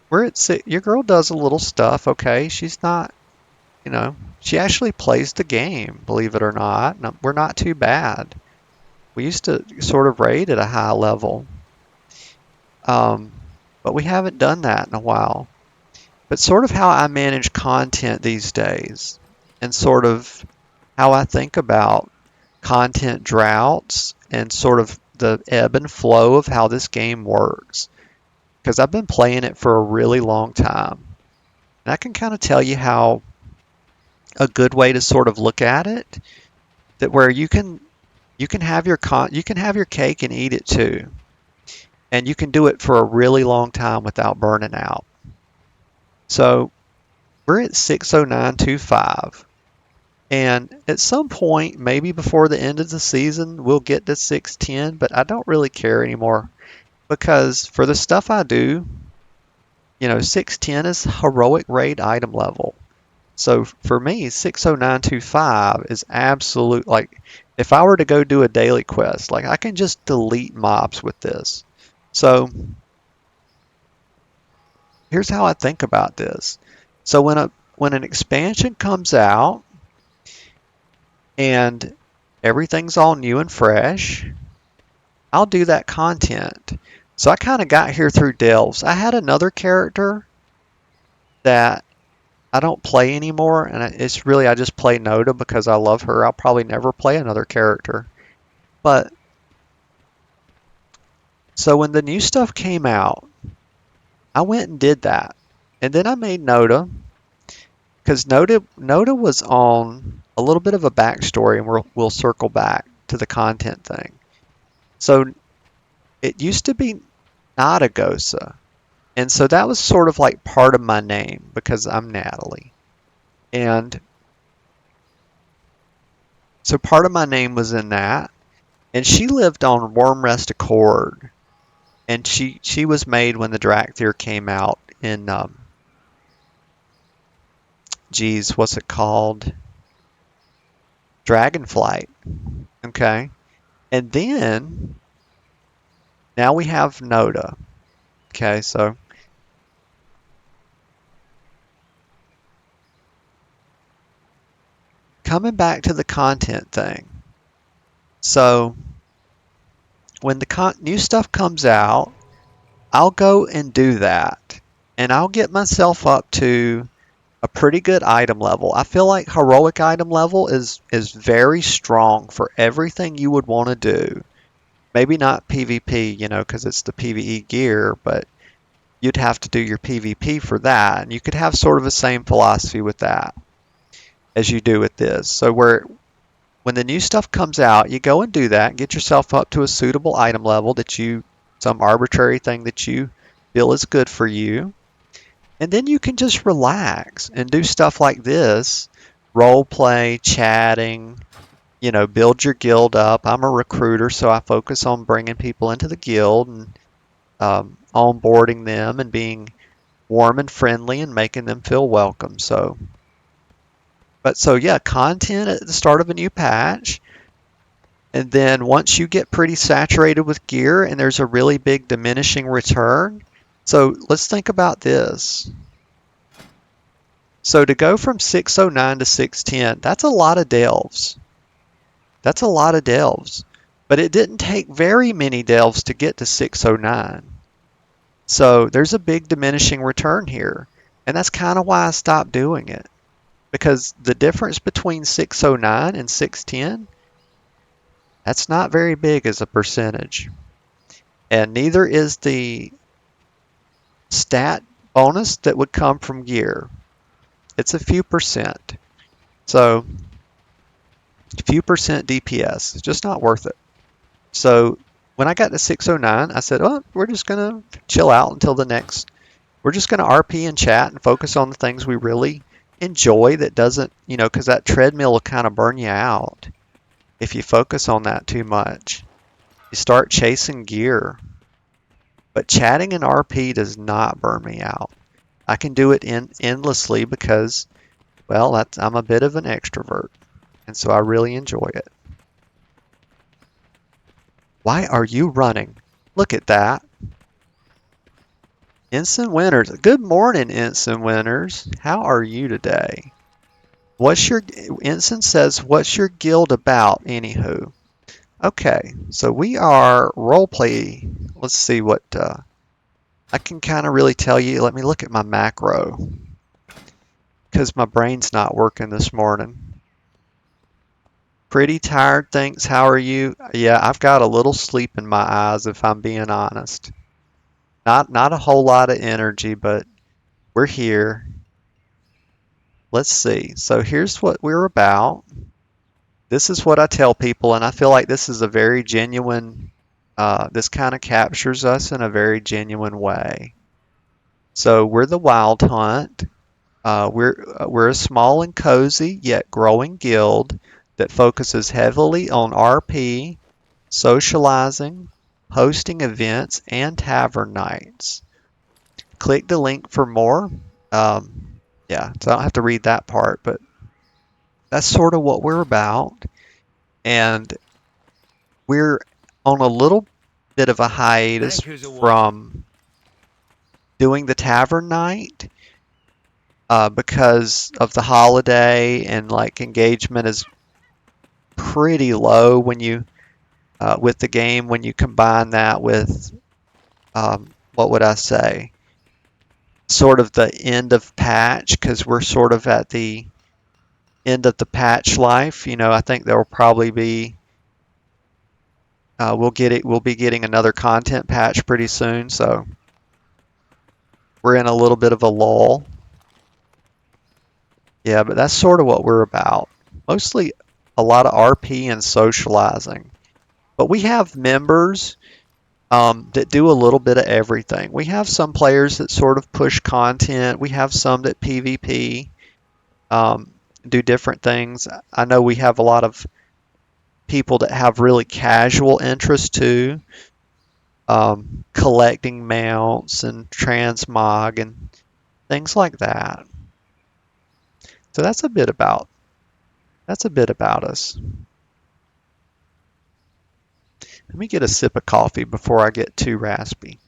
We're at six. Your girl does a little stuff. Okay. She's not, she actually plays the game, believe it or not. No, we're not too bad. We used to sort of raid at a high level, um, but we haven't done that in a while. But sort of how I manage content these days, and sort of how I think about content droughts and sort of the ebb and flow of how this game works. Because I've been playing it for a really long time. And I can kind of tell you how a good way to sort of look at it, that where you can have you can have your cake and eat it too. And you can do it for a really long time without burning out. So we're at 60925. And at some point, maybe before the end of the season, we'll get to 610, but I don't really care anymore because for the stuff I do, 610 is heroic raid item level. So for me, 60925 is absolute, like, if I were to go do a daily quest, like, I can just delete mobs with this. So here's how I think about this. So when an expansion comes out and everything's all new and fresh, I'll do that content. So I kind of got here through delves. I had another character that I don't play anymore, and it's really I just play Noda because I love her. I'll probably never play another character. But so when the new stuff came out, I went and did that. And then I made Noda because Noda was on a little bit of a backstory, and we'll circle back to the content thing. So it used to be Nadagosa. And so that was sort of like part of my name because I'm Natalie. And So part of my name was in that. And she lived on Warm Rest Accord. And she was made when the Dracthyr came out in geez, what's it called? Dragonflight. Okay. And then now we have Noda. Okay, so coming back to the content thing. So when the new stuff comes out, I'll go and do that. And I'll get myself up to a pretty good item level. I feel like heroic item level is very strong for everything you would want to do. Maybe not PvP, because it's the PvE gear, but you'd have to do your PvP for that. And you could have sort of the same philosophy with that as you do with this. So when the new stuff comes out, you go and do that, get yourself up to a suitable item level some arbitrary thing that you feel is good for you. And then you can just relax and do stuff like this, role play, chatting, build your guild up. I'm a recruiter, so I focus on bringing people into the guild and onboarding them and being warm and friendly and making them feel welcome. So yeah, content at the start of a new patch. And then once you get pretty saturated with gear and there's a really big diminishing return. So let's think about this. So to go from 609 to 610, that's a lot of delves. That's a lot of delves. But it didn't take very many delves to get to 609. So there's a big diminishing return here. And that's kind of why I stopped doing it. Because the difference between 609 and 610, that's not very big as a percentage. And neither is the stat bonus that would come from gear. It's a few percent. So a few percent DPS. It's just not worth it. So when I got to 609, I said, oh, we're just going to chill out until the next. We're just going to RP and chat and focus on the things we really enjoy that doesn't, because that treadmill will kind of burn you out if you focus on that too much. You start chasing gear. But chatting and RP does not burn me out. I can do it endlessly because, well, I'm a bit of an extrovert. And so I really enjoy it. Why are you running? Look at that. Ensign Winters. Good morning, Ensign Winters. How are you today? Ensign says, what's your guild about, anywho? Okay, so we are roleplay. Let's see what I can kind of really tell you. Let me look at my macro because my brain's not working this morning. Pretty tired, thanks. How are you? Yeah, I've got a little sleep in my eyes if I'm being honest. Not a whole lot of energy, but we're here. Let's see. So here's what we're about. This is what I tell people, and I feel like this is a very genuine, this kind of captures us in a very genuine way. So we're the Wild Hunt. We're a small and cozy yet growing guild that focuses heavily on RP, socializing, hosting events, and tavern nights. Click the link for more. Yeah, so I don't have to read that part, but that's sort of what we're about. And we're on a little bit of a hiatus from doing the tavern night because of the holiday, and like engagement is pretty low when you with the game when you combine that with what would I say, sort of the end of patch, because we're sort of at the end of the patch life. I think there will probably be we'll be getting another content patch pretty soon, so we're in a little bit of a lull. Yeah, but that's sort of what we're about. Mostly a lot of RP and socializing. But we have members that do a little bit of everything. We have some players that sort of push content. We have some that PvP, do different things. I know we have a lot of people that have really casual interests too, collecting mounts and transmog and things like that. So that's a bit about us. Let me get a sip of coffee before I get too raspy.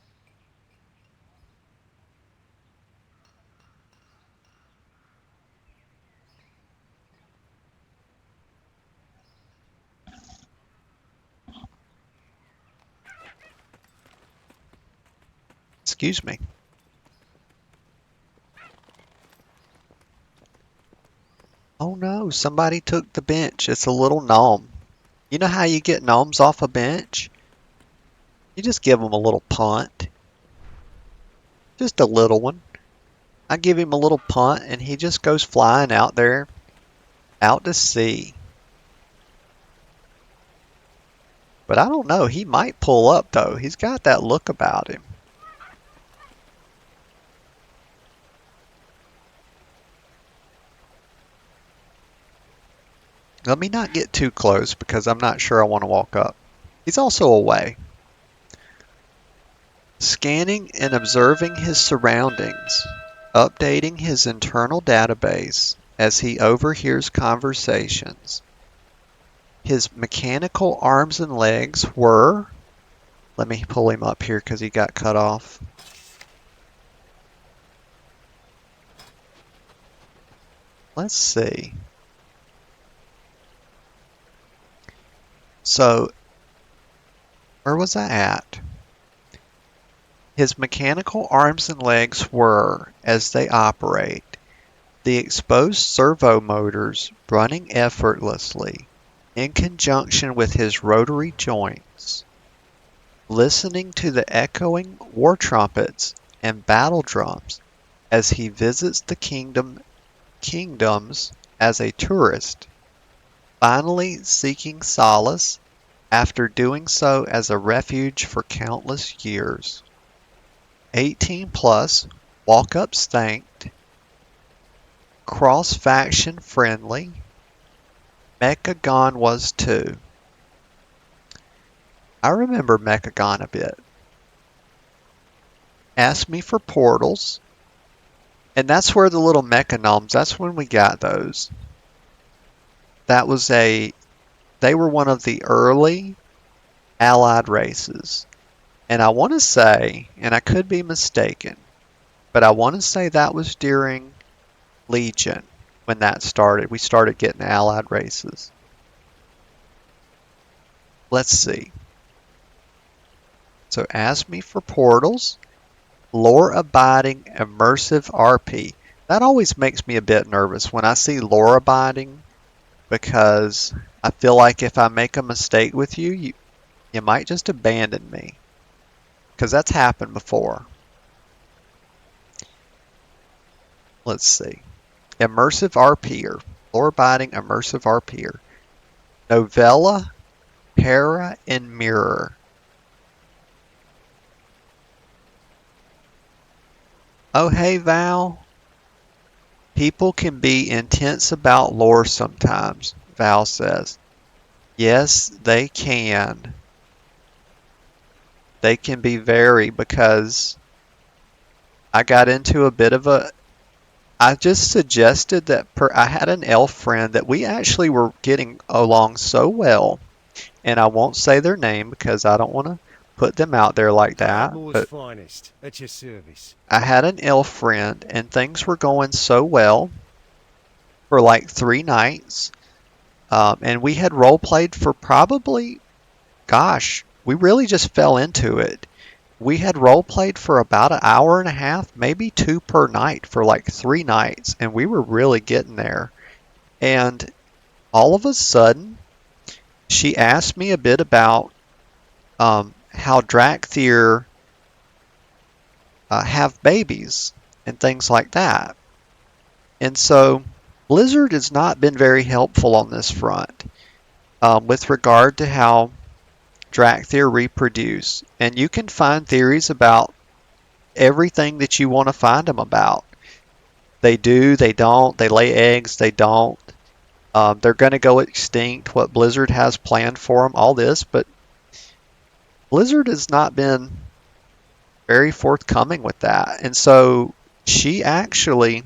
Excuse me. Oh no, somebody took the bench. It's a little gnome. You know how you get gnomes off a bench? You just give them a little punt. Just a little one. I give him a little punt and he just goes flying out there, out to sea. But I don't know, he might pull up though. He's got that look about him. Let me not get too close because I'm not sure I want to walk up. He's also away. Scanning and observing his surroundings, updating his internal database as he overhears conversations. His mechanical arms and legs were... Let me pull him up here because he got cut off. Let's see. So, where was I at? His mechanical arms and legs were, as they operate, the exposed servo motors running effortlessly in conjunction with his rotary joints, listening to the echoing war trumpets and battle drums as he visits the kingdoms as a tourist, finally seeking solace after doing so as a refuge for countless years. 18 plus, walk-up stanked, cross-faction friendly, Mechagon was too. I remember Mechagon a bit. Asked me for portals, and that's where the little mechanomes, that's when we got those. They were one of the early allied races. And I want to say, and I could be mistaken, but I want to say that was during Legion when that started. We started getting allied races. Let's see. So ask me for portals, lore abiding immersive RP. That always makes me a bit nervous when I see lore abiding because I feel like if I make a mistake with you, you might just abandon me. Because that's happened before. Let's see. Immersive RPer. Lore-abiding immersive RPer. Novella, Para, and Mirror. Oh hey Val. People can be intense about lore sometimes, Val says. Yes, they can. They can be very because I got into a bit of a... I just suggested that I had an elf friend that we actually were getting along so well, and I won't say their name because I don't want to put them out there like that, but finest at your service. I had an elf friend and things were going so well for like 3 nights, and we had role played for probably, gosh, we really just fell into it. We had role played for about an hour and a half, maybe 2 per night for like 3 nights, and we were really getting there. And all of a sudden, she asked me a bit about how Drakthir have babies and things like that. And so Blizzard has not been very helpful on this front with regard to how Drakthir reproduce. And you can find theories about everything that you want to find them about. They do, they don't, they lay eggs, they don't. They're going to go extinct, what Blizzard has planned for them, all this, but Blizzard has not been very forthcoming with that. And so she actually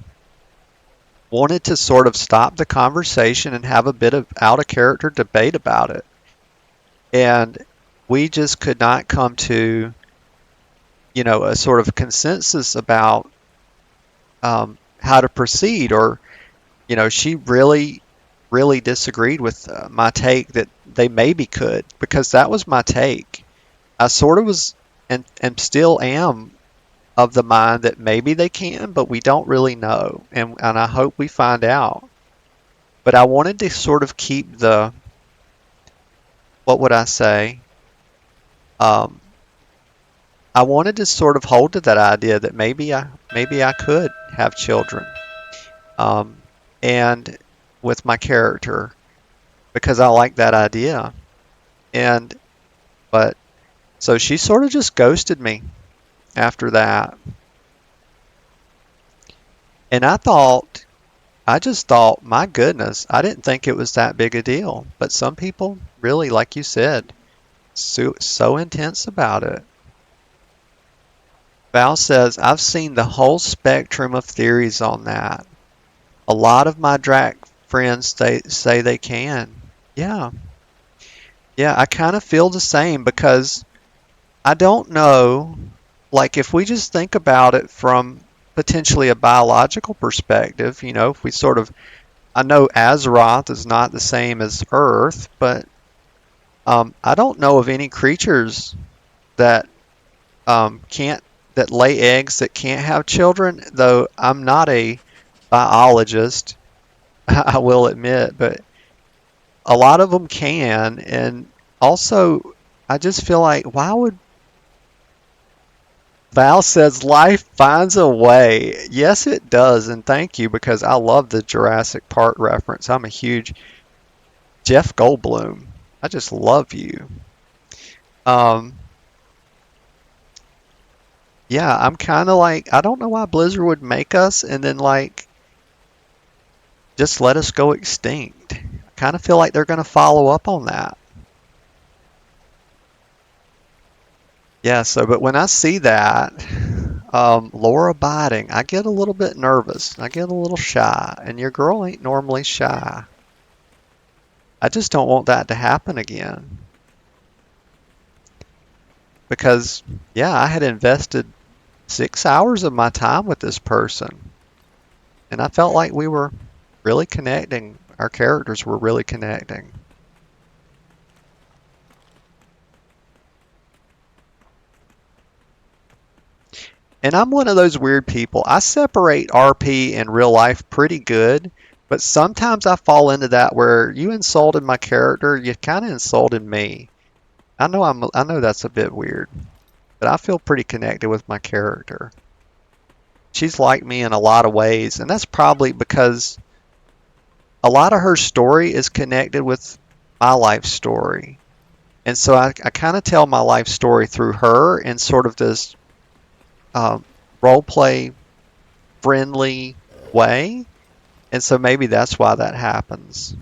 wanted to sort of stop the conversation and have a bit of out of character debate about it. And we just could not come to, a sort of consensus about how to proceed. Or, she really, really disagreed with my take that they maybe could, because that was my take. I sort of was and still am of the mind that maybe they can, but we don't really know. And I hope we find out. But I wanted to sort of keep what would I say? Um, I wanted to sort of hold to that idea that maybe I could have children, um, and with my character, because I like that idea. And but so she sort of just ghosted me after that, and I just thought, my goodness, I didn't think it was that big a deal. But some people really, like you said, so intense about it. Val says, I've seen the whole spectrum of theories on that. A lot of my Drac friends say they can. Yeah, yeah, I kind of feel the same, because I don't know, like if we just think about it from potentially a biological perspective, if we sort of, I know Azeroth is not the same as Earth, but I don't know of any creatures that can't that lay eggs that can't have children. Though I'm not a biologist, I will admit, but a lot of them can. And also, I just feel like, why would Val says life finds a way? Yes, it does, and thank you, because I love the Jurassic Park reference. I'm a huge Jeff Goldblum. I just love you. Um, yeah, I'm kind of like, I don't know why Blizzard would make us and then like just let us go extinct. I kind of feel like they're going to follow up on that. Yeah, so but when I see that, Laura biting, I get a little bit nervous. I get a little shy, and your girl ain't normally shy. I just don't want that to happen again, because, yeah, I had invested 6 hours of my time with this person, and I felt like we were really connecting. Our characters were really connecting. And I'm one of those weird people. I separate RP and real life pretty good, but sometimes I fall into that where you insulted my character, you kind of insulted me. I know that's a bit weird, but I feel pretty connected with my character. She's like me in a lot of ways, and that's probably because a lot of her story is connected with my life story. And so I kind of tell my life story through her in sort of this um, role play friendly way. And so maybe that's why that happens.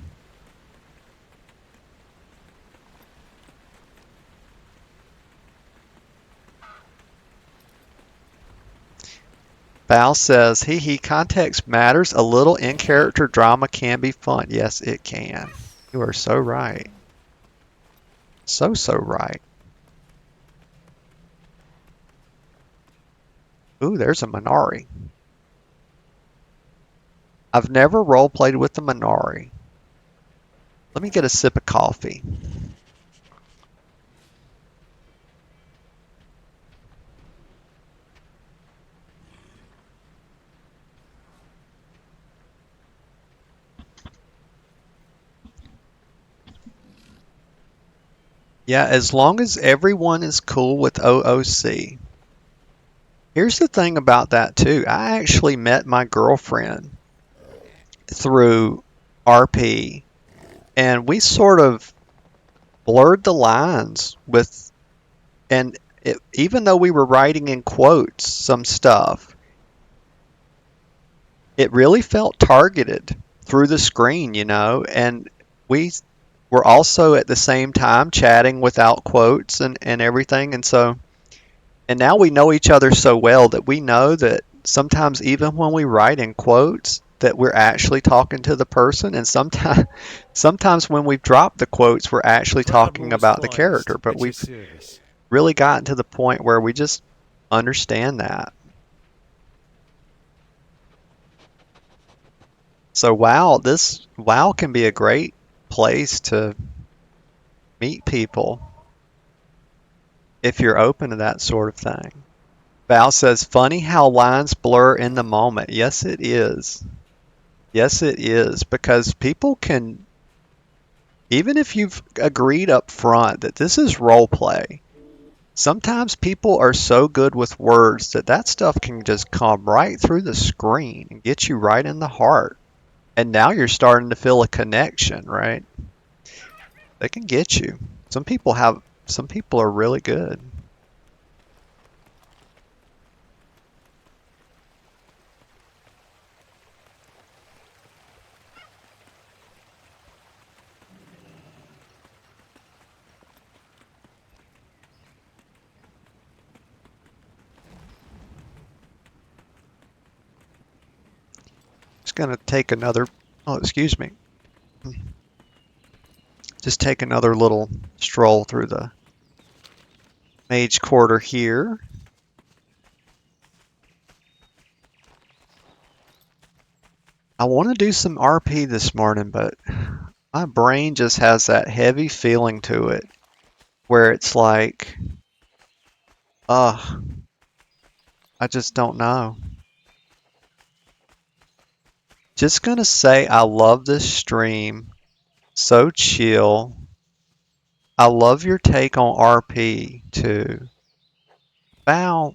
Val says, hee hee, context matters. A little in character drama can be fun. Yes, it can. You are so right. So right. Ooh, there's a Minari. I've never role played with the Minari. Let me get a sip of coffee. Yeah, as long as everyone is cool with OOC. Here's the thing about that too. I actually met my girlfriend through RP, and we sort of blurred the lines with, and even though we were writing in quotes some stuff, it really felt targeted through the screen, and we were also at the same time chatting without quotes and everything. And now we know each other so well that we know that sometimes even when we write in quotes that we're actually talking to the person, and sometimes when we've dropped the quotes we're actually talking Brabham's about the character, finest, but at your we've service. really gotten to the point where we just understand that. So WoW can be a great place to meet people if you're open to that sort of thing. Val says, funny how lines blur in the moment. Yes, it is. Yes, it is. Because people can, even if you've agreed up front that this is role play, sometimes people are so good with words that that stuff can just come right through the screen and get you right in the heart. And now you're starting to feel a connection, right? They can get you. Some people are really good. Just gonna take another, oh, excuse me. Just take another little stroll through the Mage Quarter here. I want to do some RP this morning, but my brain just has that heavy feeling to it where it's like, ugh, I just don't know. Just gonna say I love this stream. So chill. I love your take on RP too. Val,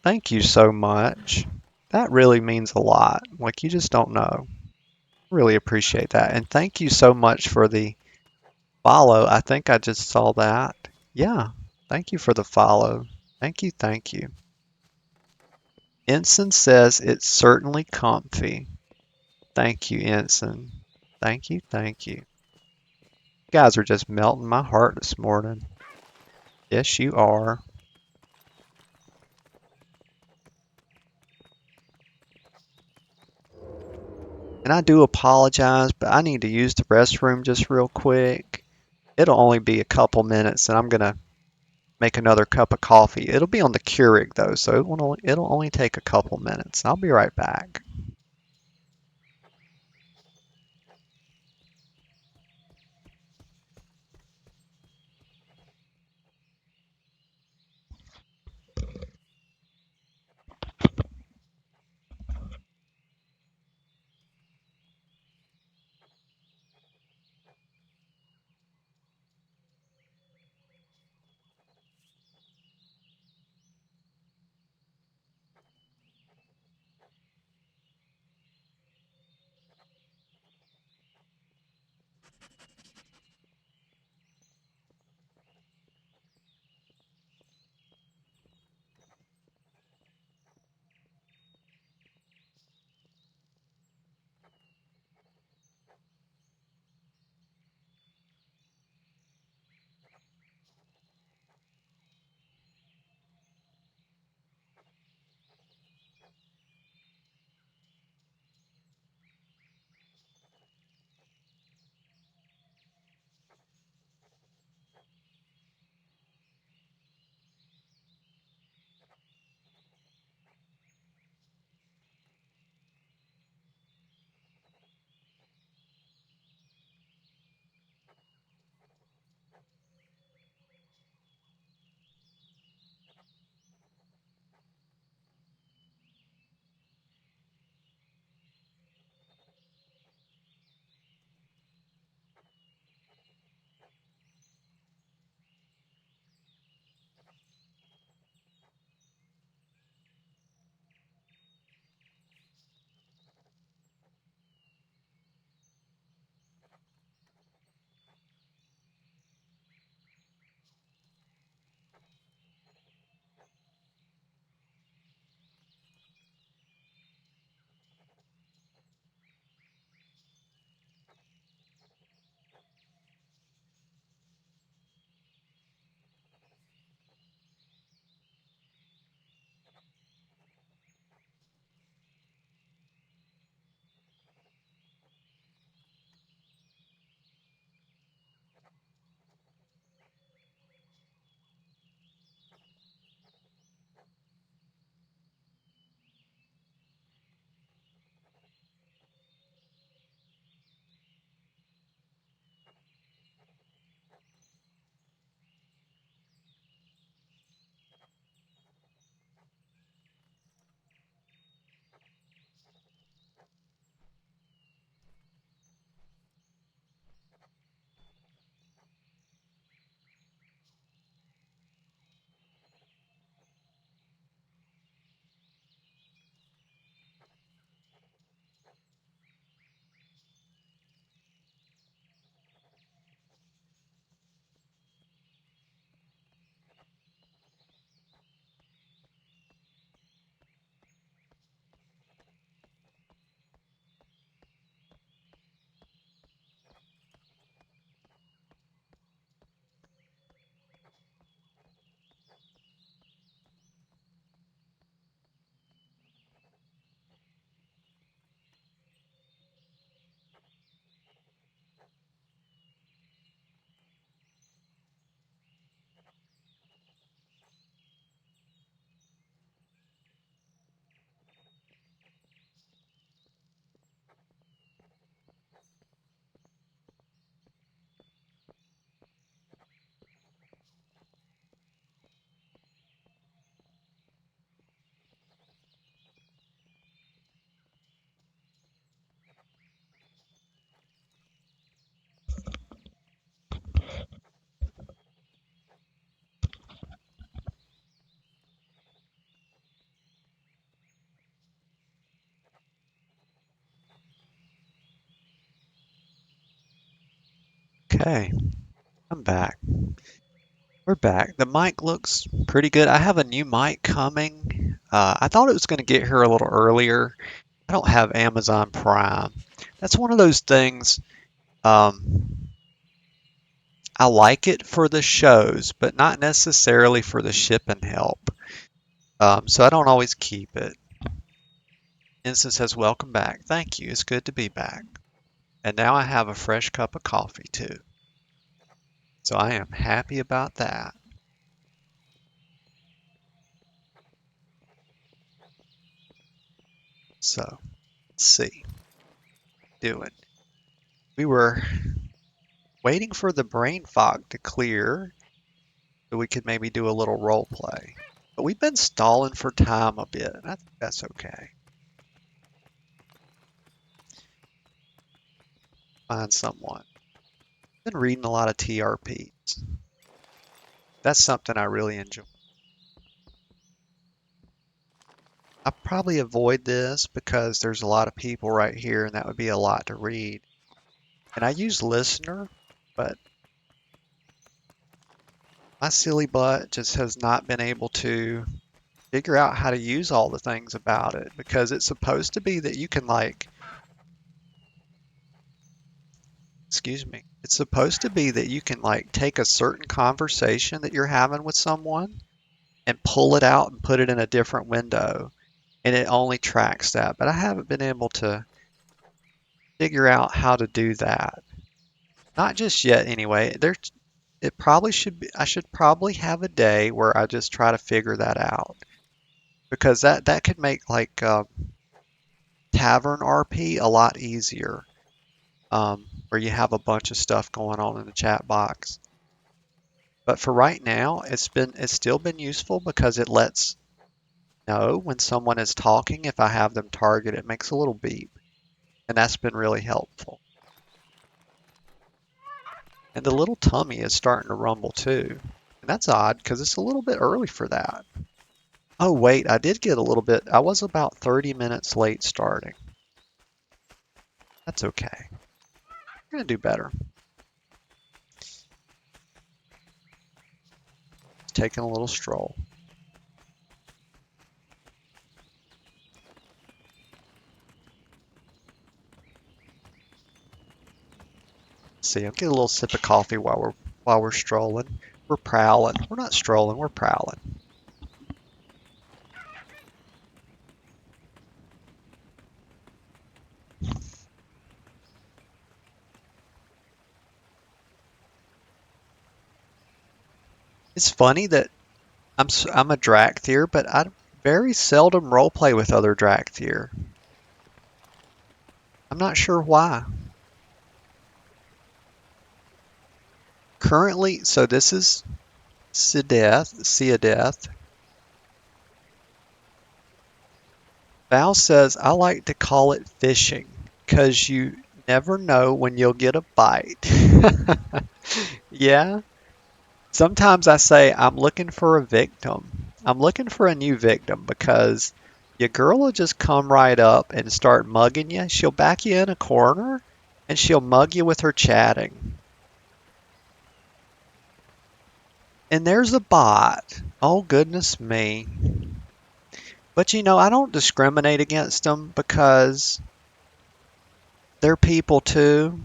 thank you so much. That really means a lot. Like you just don't know. Really appreciate that. And thank you so much for the follow. I think I just saw that. Yeah. Thank you for the follow. Thank you. Thank you. Ensign says it's certainly comfy. Thank you, Ensign. Thank you. Thank you. You guys are just melting my heart this morning. Yes, you are. And I do apologize, but I need to use the restroom just real quick. It'll only be a couple minutes, and I'm gonna make another cup of coffee. It'll be on the Keurig though, so it'll only take a couple minutes. I'll be right back. Okay, I'm back. We're back. The mic looks pretty good. I have a new mic coming. I thought it was going to get here a little earlier. I don't have Amazon Prime. That's one of those things. Um, I like it for the shows, but not necessarily for the shipping help. So I don't always keep it. Instant says, "Welcome back." Thank you. It's good to be back. And now I have a fresh cup of coffee too. So I am happy about that. So let's see. Doing. We were waiting for the brain fog to clear so we could maybe do a little role play. But we've been stalling for time a bit, and I think that's okay. Find someone. Been reading a lot of TRPs. That's something I really enjoy. I probably avoid this because there's a lot of people right here, and that would be a lot to read. And I use Listener, but my silly butt just has not been able to figure out how to use all the things about it because it's supposed to be that you can like, excuse me, it's supposed to be that you can like take a certain conversation that you're having with someone and pull it out and put it in a different window, and it only tracks that. But I haven't been able to figure out how to do that. Not just yet anyway. It probably should be, I should probably have a day where I just try to figure that out because that could make like Tavern RP a lot easier, where you have a bunch of stuff going on in the chat box. But for right now, it's still been useful because it lets know when someone is talking. If I have them target, it makes a little beep, and that's been really helpful. And the little tummy is starting to rumble too, and that's odd because it's a little bit early for that. Oh wait, I did get a little bit. I was about 30 minutes late starting. That's okay. We're gonna do better. Just taking a little stroll. See, I'll get a little sip of coffee while we're strolling. We're prowling. We're not strolling, we're prowling. It's funny that I'm a Drakthir, but I very seldom roleplay with other Drakthir. I'm not sure why. Currently, so this is Seadeth. Val says, I like to call it fishing, 'cause you never know when you'll get a bite. Yeah. Sometimes I say I'm looking for a victim. I'm looking for a new victim because your girl will just come right up and start mugging you. She'll back you in a corner and she'll mug you with her chatting. And there's a bot. Oh, goodness me. But you know, I don't discriminate against them because they're people too.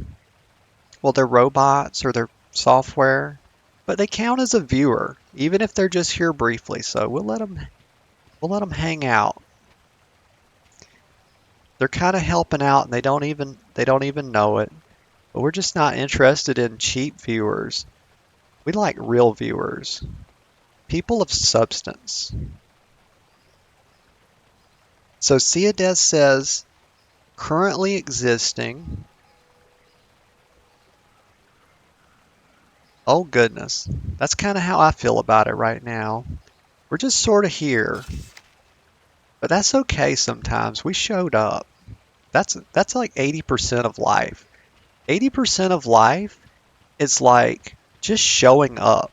Well, they're robots or they're software, but they count as a viewer, even if they're just here briefly. So we'll let them hang out. They're kind of helping out and they don't even know it. But we're just not interested in cheap viewers. We like real viewers. People of substance. So Ciades says currently existing. Oh goodness. That's kind of how I feel about it right now. We're just sort of here. But that's okay sometimes. We showed up. That's like 80% of life. 80% of life is like just showing up.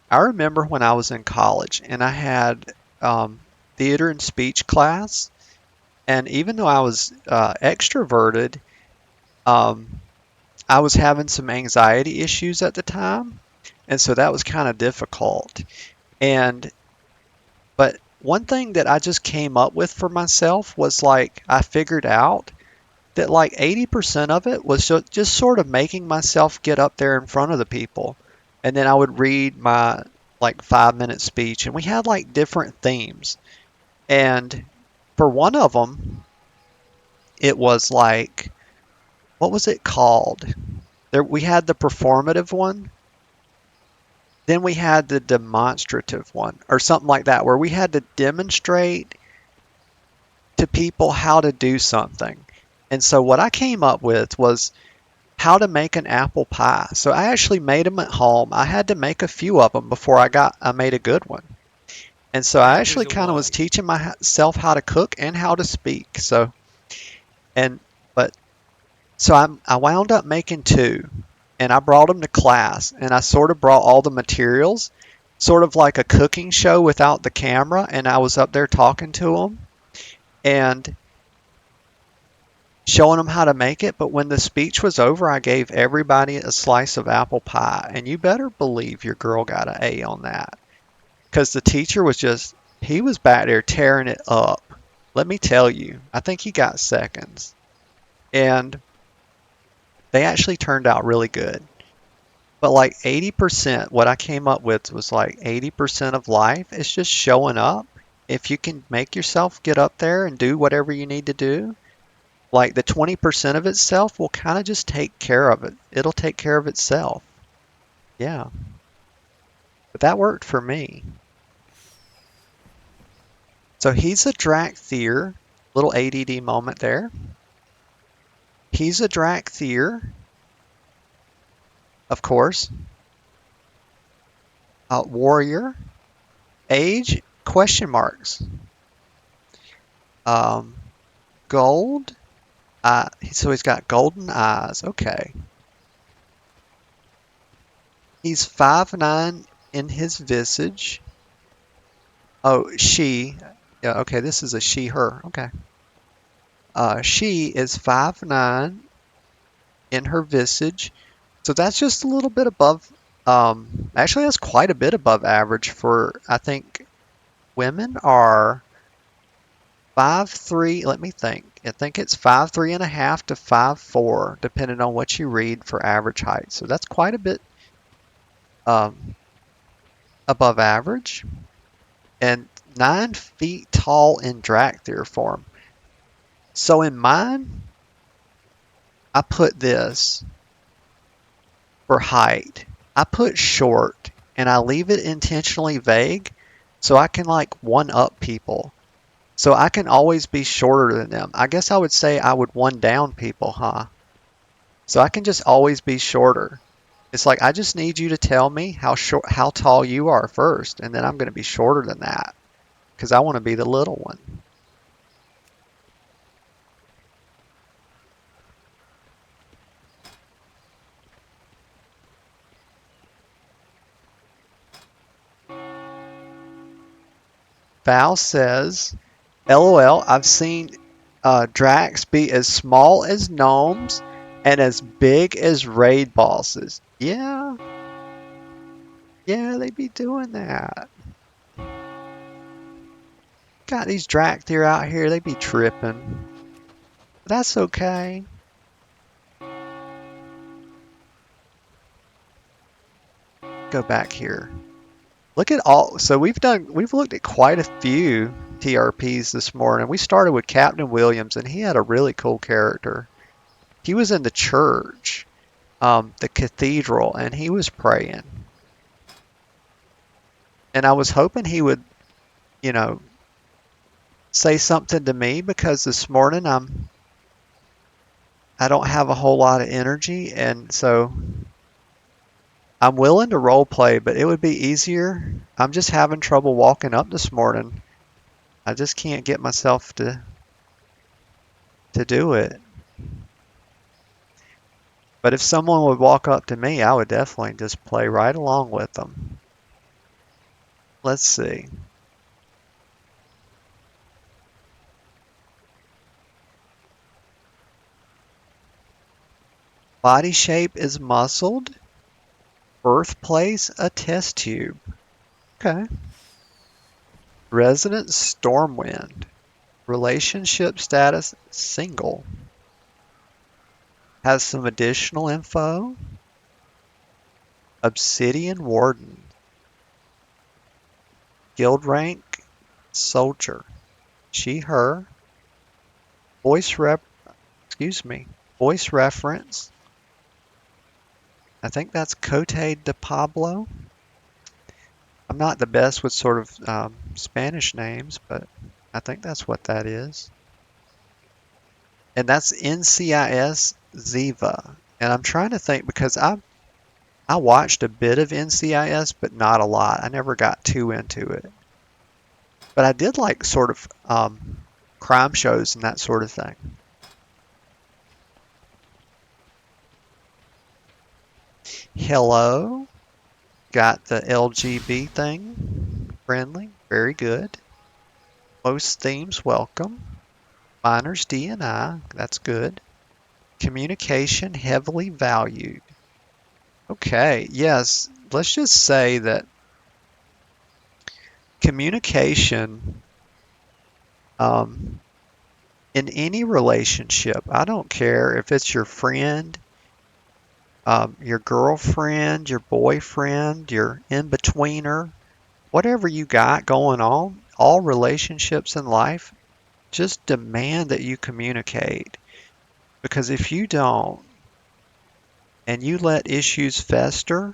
I remember when I was in college and I had theater and speech class, and even though I was extroverted, um, I was having some anxiety issues at the time, and so that was kind of difficult. And but one thing that I just came up with for myself was like I figured out that like 80% of it was just sort of making myself get up there in front of the people. And then I would read my like 5 minute speech, and we had like different themes. And for one of them, it was like, what was it called? There we had the performative one, then we had the demonstrative one, or something like that, where we had to demonstrate to people how to do something. And so what I came up with was how to make an apple pie. So I actually made them at home. I had to make a few of them before I made a good one. And so I That actually is kind of was why. teaching myself how to cook and how to speak. So and but so I wound up making two, and I brought them to class, and I sort of brought all the materials, sort of like a cooking show without the camera, and I was up there talking to them and showing them how to make it. But when the speech was over, I gave everybody a slice of apple pie, and you better believe your girl got an A on that, because the teacher was just, he was back there tearing it up. Let me tell you, I think he got seconds, and they actually turned out really good. But like 80%, what I came up with was like 80% of life is just showing up. If you can make yourself get up there and do whatever you need to do, like the 20% of itself will kind of just take care of it. It'll take care of itself. Yeah. But that worked for me. So he's a Drakthir. Little ADD moment there. He's a Drakthir, of course. Warrior. Age? Question marks. Um, gold. So he's got golden eyes. Okay. He's 5'9" in his visage. Oh, she. Yeah, okay, this is a she, her. Okay. She is 5'9" in her visage. So that's just a little bit above, actually, that's quite a bit above average for, I think, women are 5'3". Let me think. I think it's 5'3" and a half to 5'4", depending on what you read for average height. So that's quite a bit um, above average. And 9 feet tall in Drakthir form. So in mine, I put this for height. I put short, and I leave it intentionally vague so I can like one up people. So I can always be shorter than them. I guess I would say I would one down people, huh? So I can just always be shorter. It's like I just need you to tell me how tall you are first, and then I'm going to be shorter than that because I want to be the little one. Val says, LOL, I've seen Drax be as small as gnomes and as big as raid bosses. Yeah, yeah, they be doing that. Got these Drakthir out here, they be tripping. But that's okay. Go back here. Look at all, so we've looked at quite a few TRPs this morning. We started with Captain Williams, and he had a really cool character. He was in the church, the cathedral, and he was praying. And I was hoping he would, you know, say something to me because this morning I don't have a whole lot of energy, and so I'm willing to role play, but it would be easier. I'm just having trouble walking up this morning. I just can't get myself to do it. But if someone would walk up to me, I would definitely just play right along with them. Let's see. Body shape is muscled. Birthplace, a test tube. Okay. Residence, Stormwind. Relationship status, single. Has some additional info. Obsidian Warden. Guild rank, soldier. She, her. Voice rep, excuse me. Voice reference. I think that's Cote de Pablo. I'm not the best with sort of Spanish names, but I think that's what that is. And that's NCIS Ziva. And I'm trying to think because I watched a bit of NCIS, but not a lot. I never got too into it. But I did like sort of crime shows and that sort of thing. Hello. Got the LGB thing. Friendly. Very good. Most themes welcome. Minors D&I. That's good. Communication heavily valued. Okay, yes. Let's just say that communication um, in any relationship, I don't care if it's your friend, your girlfriend, your boyfriend, your in-betweener, whatever you got going on, all relationships in life just demand that you communicate. Because if you don't, and you let issues fester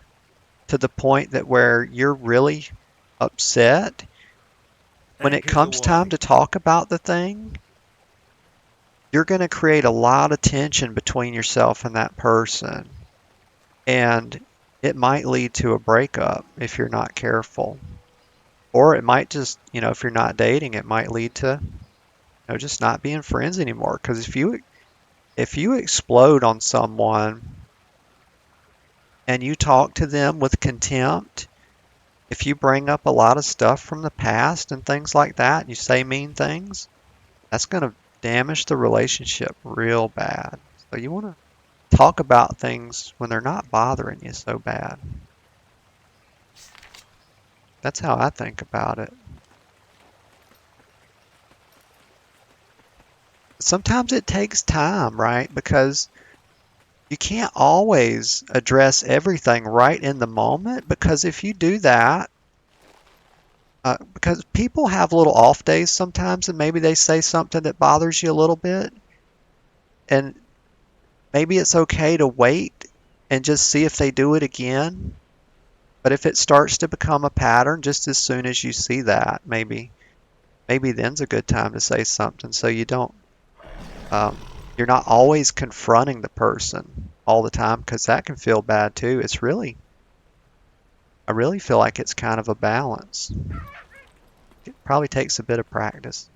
to the point that where you're really upset, when it Out of the comes time way. to talk about the thing, you're going to create a lot of tension between yourself and that person. And it might lead to a breakup if you're not careful. Or it might just, if you're not dating, it might lead to, just not being friends anymore. Because if you explode on someone and you talk to them with contempt, if you bring up a lot of stuff from the past and things like that, and you say mean things, that's going to damage the relationship real bad. So you want to talk about things when they're not bothering you so bad. That's how I think about it. Sometimes it takes time, right? Because you can't always address everything right in the moment, because if you do that, because people have little off days sometimes, and maybe they say something that bothers you a little bit, and maybe it's okay to wait and just see if they do it again. But if it starts to become a pattern, just as soon as you see that, maybe then's a good time to say something so you don't you're not always confronting the person all the time, because that can feel bad too. I really feel like it's kind of a balance. It probably takes a bit of practice.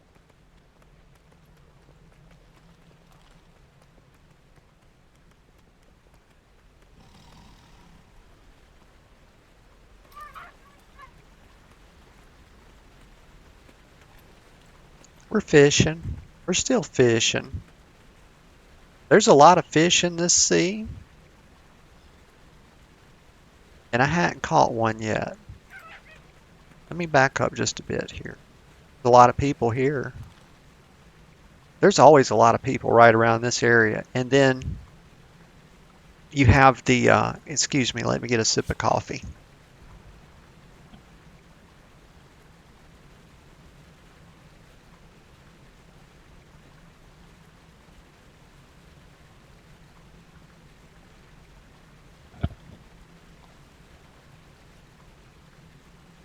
We're fishing. We're still fishing. There's a lot of fish in this sea, and I hadn't caught one yet. Let me back up just a bit here. There's a lot of people here. There's always a lot of people right around this area. And then you have excuse me, let me get a sip of coffee.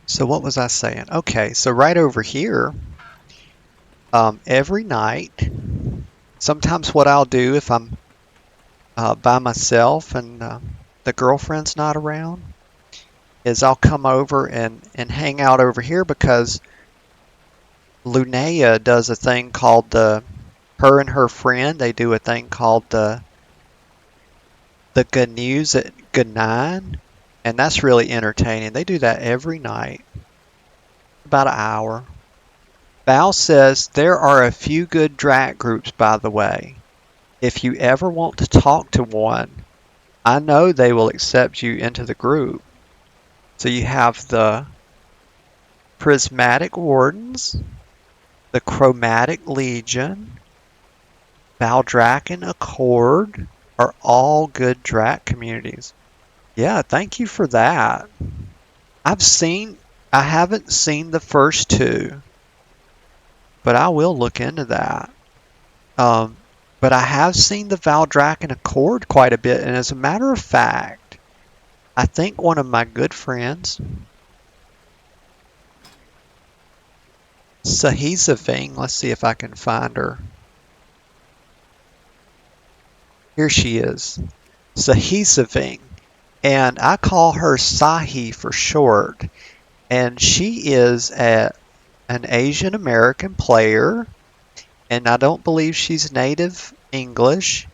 So what was I saying? Okay, so right over here, every night, sometimes what I'll do if I'm by myself and the girlfriend's not around is I'll come over and hang out over here, because Lunea does a thing called her and her friend, they do a thing called the Gnews at G9, and that's really entertaining. They do that every night, about an hour. Val says there are a few good drag groups, by the way. If you ever want to talk to one, I know they will accept you into the group. So you have the Prismatic Wardens, the Chromatic Legion, Valdrakken Accord are all good Drac communities. Yeah, thank you for that. I haven't seen the first two, but I will look into that. Um, but I have seen the Valdrakken Accord quite a bit, and as a matter of fact, I think one of my good friends, Sahizaving, let's see if I can find her. Here she is, Sahizaving, and I call her Sahi for short, and she is an Asian American player, and I don't believe she's native English,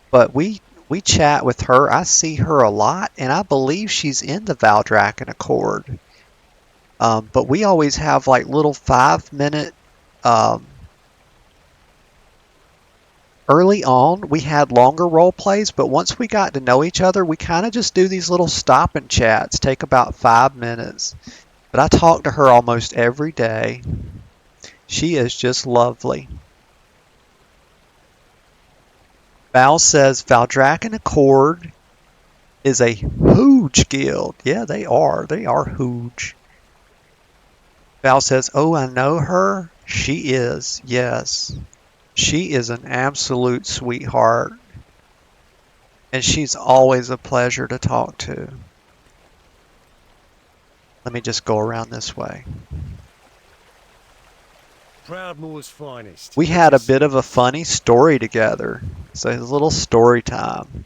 but we chat with her. I see her a lot, and I believe she's in the Valdrakken Accord. But we always have like little 5 minute. Um, Early on, we had longer role plays, but once we got to know each other, we kind of just do these little stop and chats, take about 5 minutes. But I talk to her almost every day. She is just lovely. Val says Valdrakken Accord is a huge guild. Yeah, they are. They are huge. Val says, oh, I know her. She is. Yes. She is an absolute sweetheart. And she's always a pleasure to talk to. Let me just go around this way. Proudmoore's finest. We had a bit of a funny story together. So a little story time.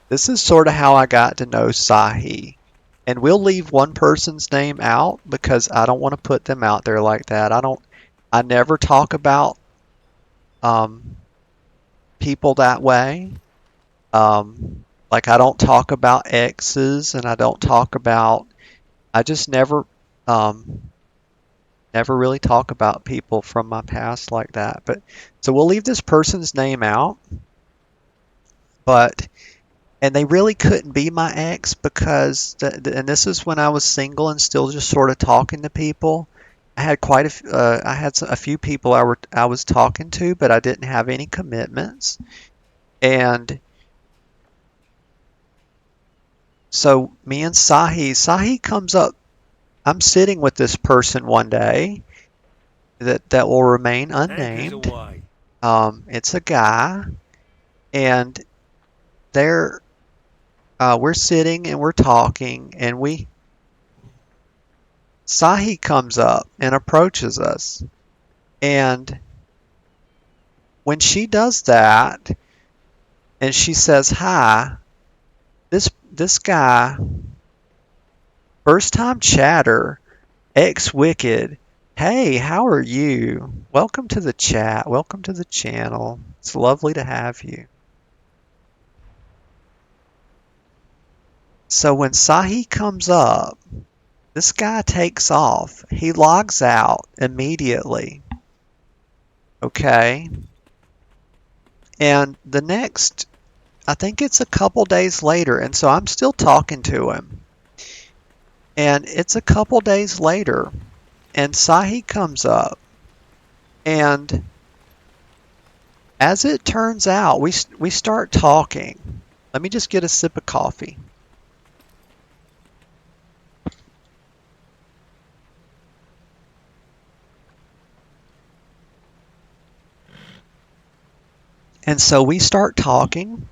This is sort of how I got to know Sahi. And we'll leave one person's name out because I don't want to put them out there like that. I never talk about um, people that way. Like I don't talk about exes and I just um, never really talk about people from my past like that. But so we'll leave this person's name out, but and they really couldn't be my ex because and this is when I was single and still just sort of talking to people. I had I had a few people I was talking to, but I didn't have any commitments. And so me and Sahi comes up. I'm sitting with this person one day that will remain Anchors unnamed. away. It's a guy, and they're we're sitting and we're talking, and Sahi comes up and approaches us, and when she does that, and she says hi, this guy, first time chatter, ex Wicked. Hey, how are you? Welcome to the chat. Welcome to the channel. It's lovely to have you. So when Sahi comes up, this guy takes off. He logs out immediately. Okay. And the next, I think it's a couple days later, and so I'm still talking to him. And it's a couple days later, and Sahi comes up, and as it turns out, we start talking. Let me just get a sip of coffee. And so we start talking,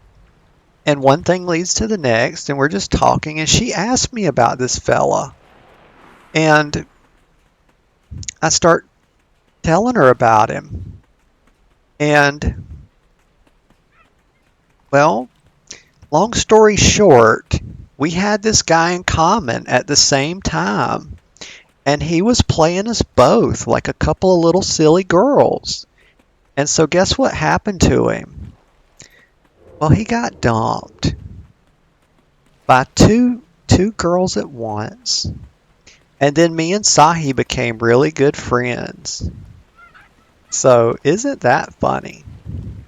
and one thing leads to the next, and we're just talking, and she asked me about this fella. And I start telling her about him. And, well, long story short, we had this guy in common at the same time, and he was playing us both like a couple of little silly girls. And so guess what happened to him? Well, he got dumped by two girls at once. And then me and Sahi became really good friends. So isn't that funny?